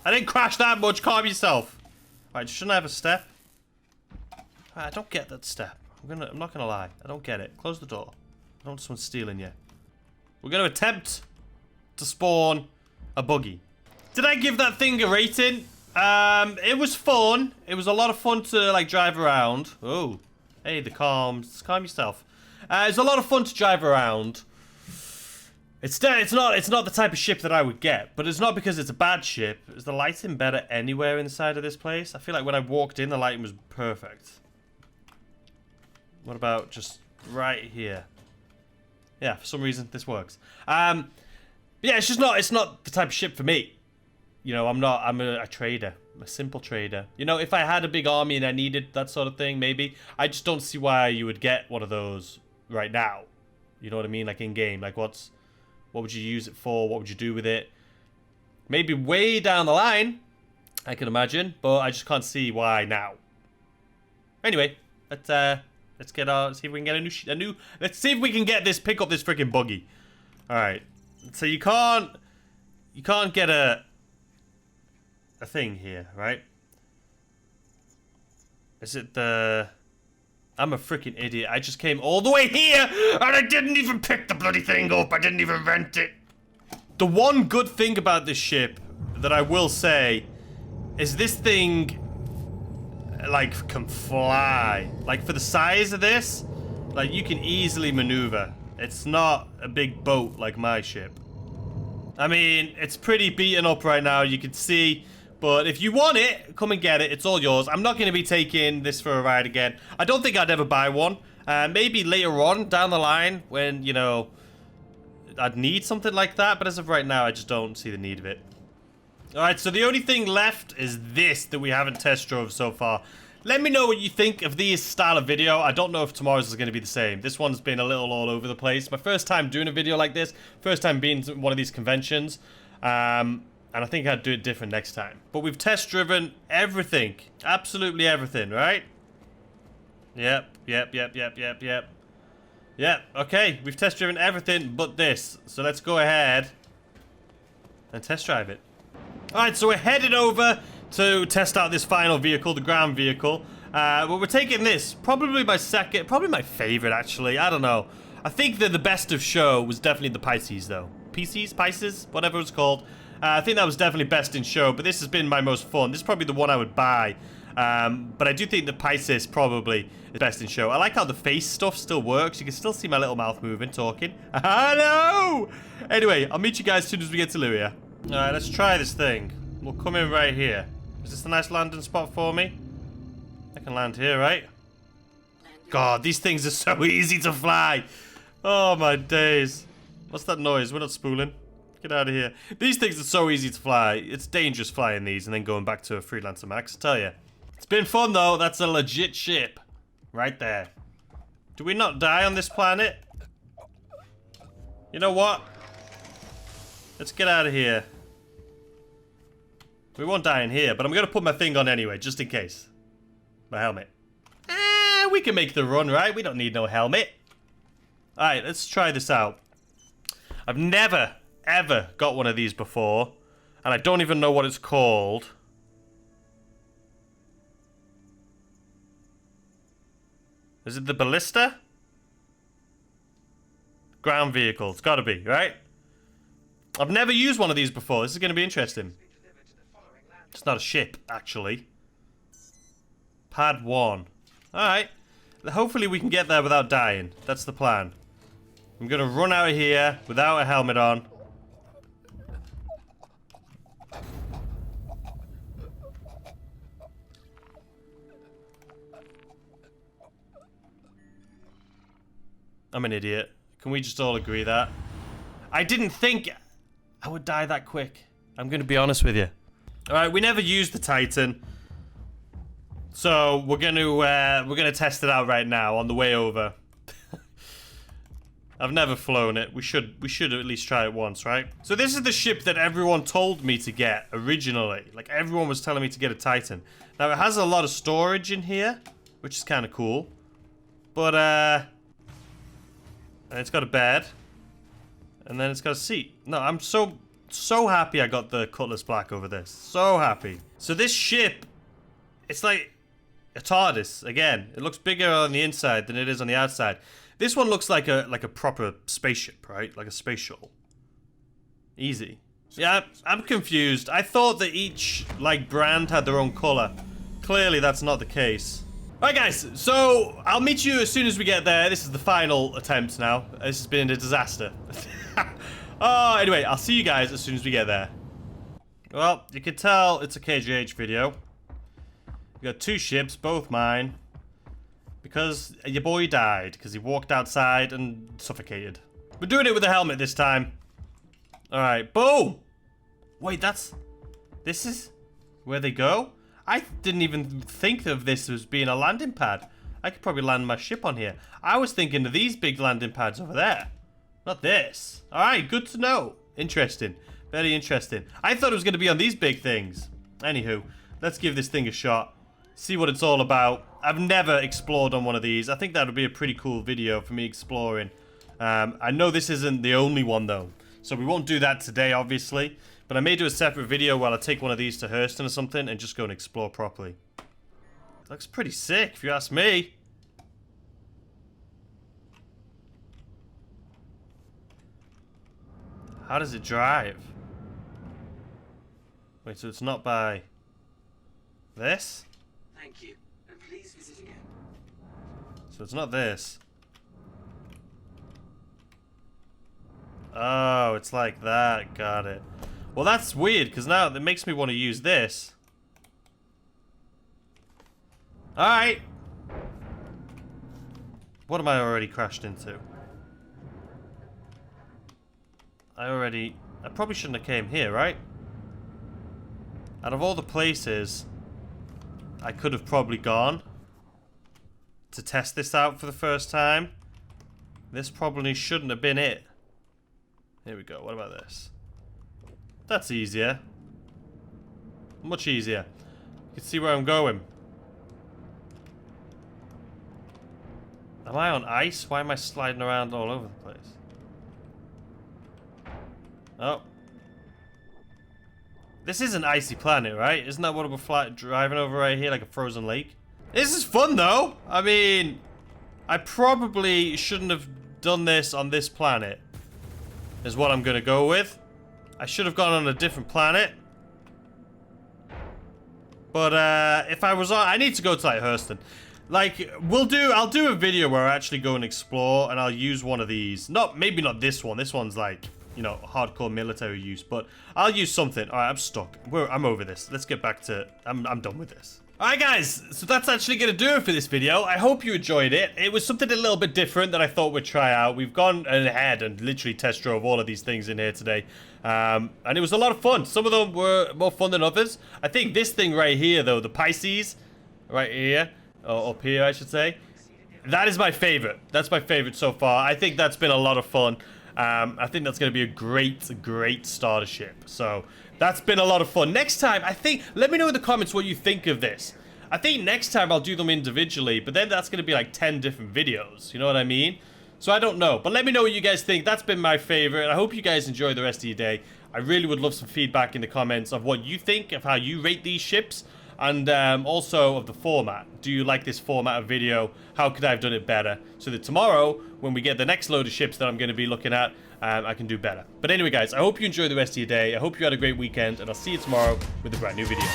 I didn't crash that much. Calm yourself. Alright, shouldn't I have a step? I don't get that step. I'm not gonna lie. I don't get it. Close the door. I don't want someone stealing you. We're gonna attempt to spawn a buggy. Did I give that thing a rating? It was fun. It was a lot of fun to like drive around. Oh, hey, the calms. Calm yourself. It's a lot of fun to drive around. It's not the type of ship that I would get, but it's not because it's a bad ship. Is the lighting better anywhere inside of this place? I feel like when I walked in, the lighting was perfect. What about just right here? Yeah, for some reason this works. Yeah, it's not the type of ship for me. You know, I'm a trader. I'm a simple trader. You know, if I had a big army and I needed that sort of thing, maybe. I just don't see why you would get one of those right now. You know what I mean? Like in game. Like what would you use it for? What would you do with it? Maybe way down the line, I can imagine, but I just can't see why now. Anyway, let's see if we can get a new. Let's see if we can pick up this freaking buggy. All right. So you can't get a thing here, right? Is it the... I'm a freaking idiot. I just came all the way here and I didn't even pick the bloody thing up. I didn't even rent it. The one good thing about this ship that I will say is this thing like can fly. Like for the size of this, like you can easily maneuver. It's not a big boat like my ship. I mean, it's pretty beaten up right now, you can see. But if you want it, come and get it. It's all yours. I'm not going to be taking this for a ride again. I don't think I'd ever buy one. Maybe later on down the line when, you know, I'd need something like that. But as of right now, I just don't see the need of it. Alright, so the only thing left is this that we haven't test drove so far. Let me know what you think of these style of video. I don't know if tomorrow's is going to be the same. This one's been a little all over the place. My first time doing a video like this. First time being to one of these conventions. And I think I'd do it different next time. But we've test driven everything. Absolutely everything, right? Yep. Yep, okay. We've test driven everything but this. So let's go ahead and test drive it. Alright, so we're headed over to test out this final vehicle, the ground vehicle. But we're taking this. Probably my second, probably my favorite actually. I don't know. I think that the best of show was definitely the Pisces though. Pisces, whatever it's called. I think that was definitely best in show, but this has been my most fun. This is probably the one I would buy. But I do think the Pisces probably is best in show. I like how the face stuff still works. You can still see my little mouth moving, talking. Hello! Anyway, I'll meet you guys as soon as we get to Luria. Alright, let's try this thing. We'll come in right here. Is this a nice landing spot for me? I can land here, right? God, these things are so easy to fly. Oh, my days. What's that noise? We're not spooling. Get out of here. These things are so easy to fly. It's dangerous flying these and then going back to a Freelancer Max, I tell you. It's been fun, though. That's a legit ship. Right there. Do we not die on this planet? You know what? Let's get out of here. We won't die in here, but I'm going to put my thing on anyway, just in case. My helmet. We can make the run, right? We don't need no helmet. Alright, let's try this out. I've never... ever got one of these before, and I don't even know what it's called. Is it the ballista? Ground vehicle. It's gotta be, right? I've never used one of these before. This is gonna be interesting. It's not a ship, actually. Pad 1. Alright. Hopefully we can get there without dying. That's the plan. I'm gonna run out of here without a helmet on. I'm an idiot. Can we just all agree that? I didn't think I would die that quick. I'm gonna be honest with you. Alright, we never used the Titan. So we're gonna test it out right now on the way over. I've never flown it. We should at least try it once, right? So this is the ship that everyone told me to get originally. Like everyone was telling me to get a Titan. Now it has a lot of storage in here, which is kind of cool. But and it's got a bed. And then it's got a seat. No, I'm so happy I got the Cutlass Black over this. So happy. So this ship, it's like a TARDIS again. It looks bigger on the inside than it is on the outside. This one looks like a proper spaceship, right? Like a space shuttle. Easy. Yeah, I'm confused. I thought that each like brand had their own color. Clearly that's not the case. Alright guys, so I'll meet you as soon as we get there. This is the final attempt now. This has been a disaster. Oh, anyway, I'll see you guys as soon as we get there. Well, you can tell it's a KGH video. We got two ships, both mine. Because your boy died, because he walked outside and suffocated. We're doing it with a helmet this time. Alright, boom! Wait, this is where they go? I didn't even think of this as being a landing pad. I could probably land my ship on here. I was thinking of these big landing pads over there. Not this. Alright, good to know. Interesting. Very interesting. I thought it was going to be on these big things. Anywho, let's give this thing a shot. See what it's all about. I've never explored on one of these. I think that would be a pretty cool video for me exploring. I know this isn't the only one though. So we won't do that today, obviously. But I may do a separate video while I take one of these to Hurston or something and just go and explore properly. It looks pretty sick, if you ask me. How does it drive? Wait, so it's not by this? Thank you, and please visit again. So it's not this. Oh, it's like that. Got it. Well, that's weird, because now it makes me want to use this. Alright. What am I already crashed into? I probably shouldn't have came here, right? Out of all the places I could have probably gone to test this out for the first time, this probably shouldn't have been it. Here we go. What about this? That's easier. Much easier. You can see where I'm going. Am I on ice? Why am I sliding around all over the place? Oh. This is an icy planet, right? Isn't that what we're driving over right here, like a frozen lake? This is fun, though. I mean, I probably shouldn't have done this on this planet, is what I'm going to go with. I should have gone on a different planet. But if I was on... I need to go to, like, Hurston. Like, I'll do a video where I actually go and explore, and I'll use one of these. Maybe not this one. This one's, like, you know, hardcore military use, but I'll use something. All right, I'm stuck. I'm over this. Let's get back to... I'm done with this. All right, guys. So that's actually going to do it for this video. I hope you enjoyed it. It was something a little bit different that I thought we'd try out. We've gone ahead and literally test drove all of these things in here today. And it was a lot of fun. Some of them were more fun than others. I think this thing right here, though, the Pisces, right here, or up here, I should say, that is my favorite. That's my favorite so far. I think that's been a lot of fun. I think that's going to be a great starter ship. So that's been a lot of fun. Next time, I think, let me know in the comments what you think of this. I think next time I'll do them individually, but then that's going to be like 10 different videos. You know what I mean? So I don't know. But let me know what you guys think. That's been my favorite. I hope you guys enjoy the rest of your day. I really would love some feedback in the comments of what you think, of how you rate these ships. And also of the format. Do you like this format of video? How could I have done it better? So that tomorrow, when we get the next load of ships that I'm going to be looking at, I can do better. But anyway, guys, I hope you enjoy the rest of your day. I hope you had a great weekend. And I'll see you tomorrow with a brand new video.